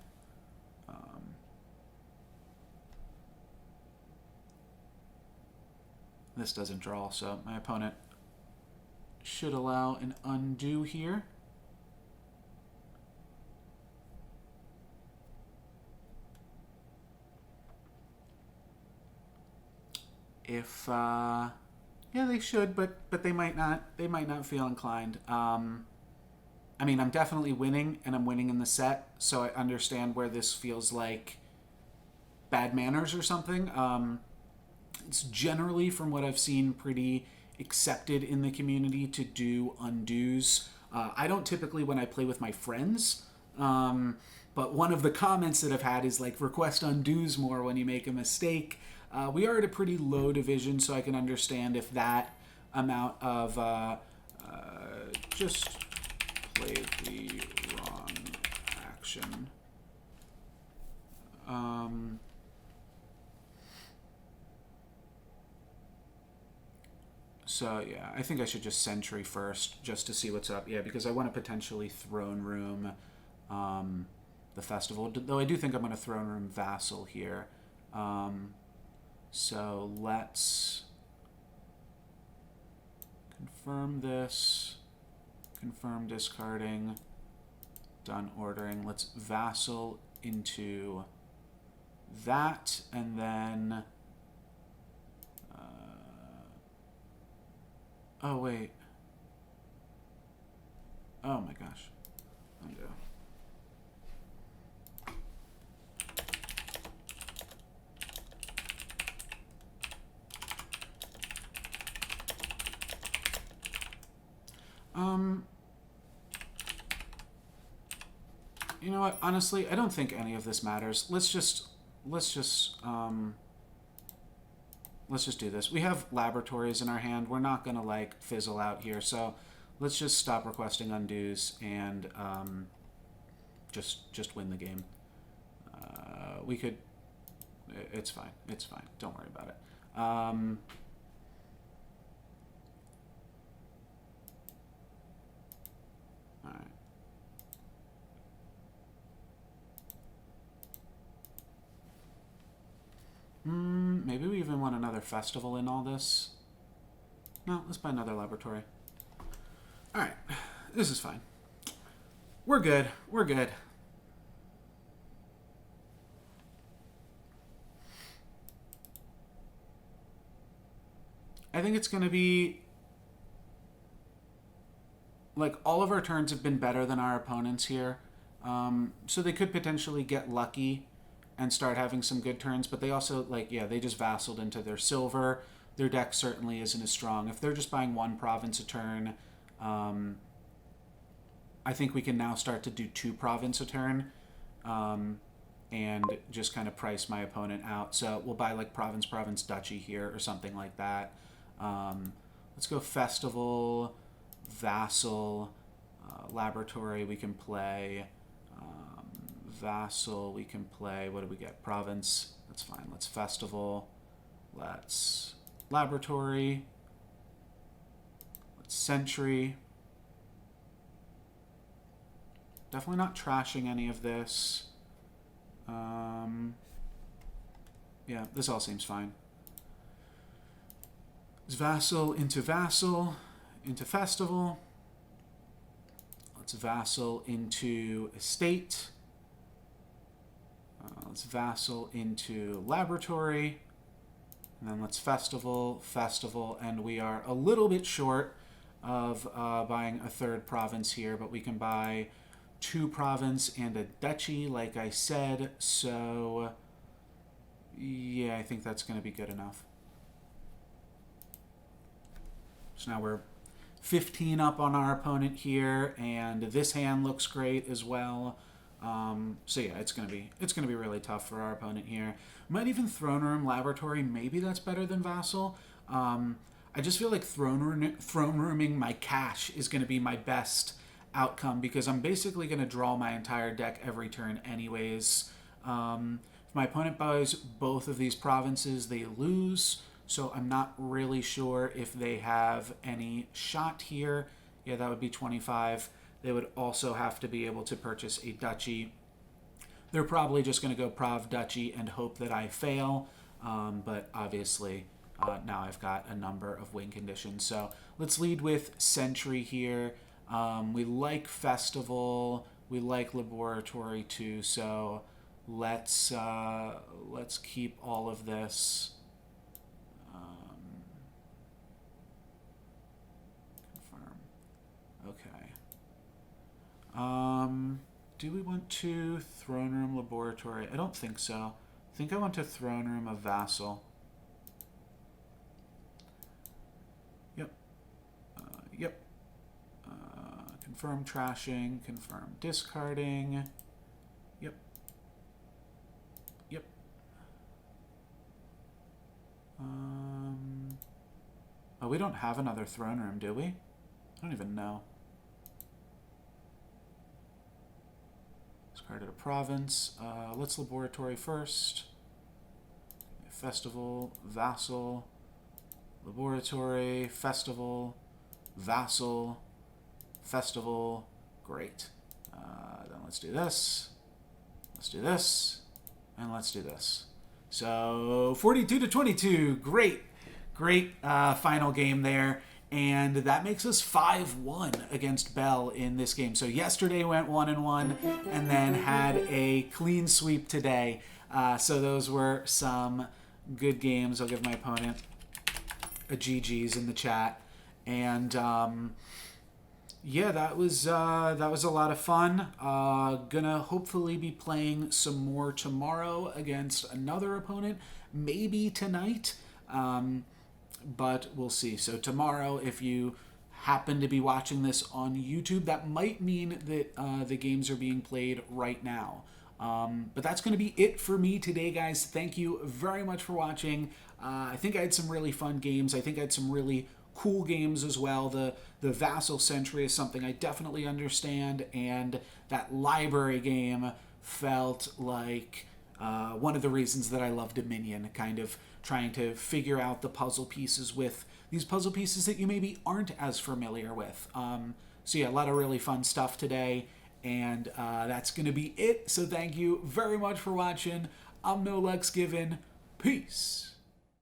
This doesn't draw, so my opponent should allow an undo here. If yeah, they should, but they might not. They might not feel inclined. I mean, I'm definitely winning, and I'm winning in the set, so I understand where this feels like bad manners or something. It's generally, from what I've seen, pretty accepted in the community to do undos. I don't typically when I play with my friends, but one of the comments that I've had is like, request undos more when you make a mistake. We are at a pretty low division, so I can understand if that amount of just played the wrong action. So yeah, I think I should just Sentry first, just to see what's up. Yeah, because I want to potentially Throne Room the festival, though I do think I'm going to Throne Room Vassal here. So let's confirm this, confirm discarding, done ordering. Let's Vassal into that, and then oh wait, oh my gosh, undo. You know what? Honestly, I don't think any of this matters. Let's just do this. We have laboratories in our hand. We're not gonna like fizzle out here, so let's just stop requesting undos and just win the game. We could. It's fine. It's fine. Don't worry about it. Um, all right. Maybe we even want another festival in all this. No, let's buy another laboratory. All right, this is fine. We're good. We're good. I think it's going to be... Like, all of our turns have been better than our opponents here. So they could potentially get lucky and start having some good turns. But they also, like, yeah, they just vassaled into their silver. Their deck certainly isn't as strong. If they're just buying one province a turn, I think we can now start to do 2 province a turn. And just kind of price my opponent out. So we'll buy like province, duchy here or something like that. Let's go festival, vassal, laboratory we can play, vassal we can play. What do we get? Province. That's fine. Let's festival. Let's laboratory. Let's sentry. Definitely not trashing any of this. Yeah, this all seems fine. It's vassal, into festival. Let's vassal into estate. Let's vassal into laboratory. And then let's festival, and we are a little bit short of buying a 3rd province here, but we can buy 2 province and a duchy, like I said, so yeah, I think that's going to be good enough. So now we're 15 up on our opponent here, and this hand looks great as well. So yeah, it's gonna be really tough for our opponent here. Might even throne room laboratory. Maybe that's better than vassal. I just feel like throne rooming my cash is going to be my best outcome because I'm basically going to draw my entire deck every turn anyways. If my opponent buys both of these provinces, they lose. So I'm not really sure if they have any shot here. Yeah, that would be 25. They would also have to be able to purchase a duchy. They're probably just going to go prov duchy and hope that I fail. But obviously, now I've got a number of win conditions. So let's lead with Sentry here. We like Festival. We like Laboratory too. So let's keep all of this. Confirm. Okay. Do we want to Throne Room Laboratory? I don't think so. I think I want to Throne Room a Vassal. Yep. Yep. Confirm trashing. Confirm discarding. Yep. Yep. Oh, we don't have another Throne Room, do we? I don't even know. Discarded a province. Let's Laboratory first. Festival, Vassal, Laboratory, Festival, Vassal, Festival. Great. Then let's do this. Let's do this. And let's do this. So 42-22. Great. Great final game there. And that makes us 5-1 against Bell in this game. So yesterday went 1-1 and then had a clean sweep today. So those were some good games. I'll give my opponent a GG's in the chat. And yeah, that was a lot of fun. Gonna hopefully be playing some more tomorrow against another opponent. Maybe tonight. But we'll see. So tomorrow, if you happen to be watching this on YouTube, that might mean that the games are being played right now. But that's going to be it for me today, guys. Thank you very much for watching. I think I had some really fun games. I think I had some really cool games as well. The Vassal Sentry is something I definitely understand, and that library game felt like one of the reasons that I love Dominion, kind of trying to figure out the puzzle pieces with these puzzle pieces that you maybe aren't as familiar with. So yeah, a lot of really fun stuff today, and that's going to be it. So thank you very much for watching. I'm NoLucksGiven. Peace.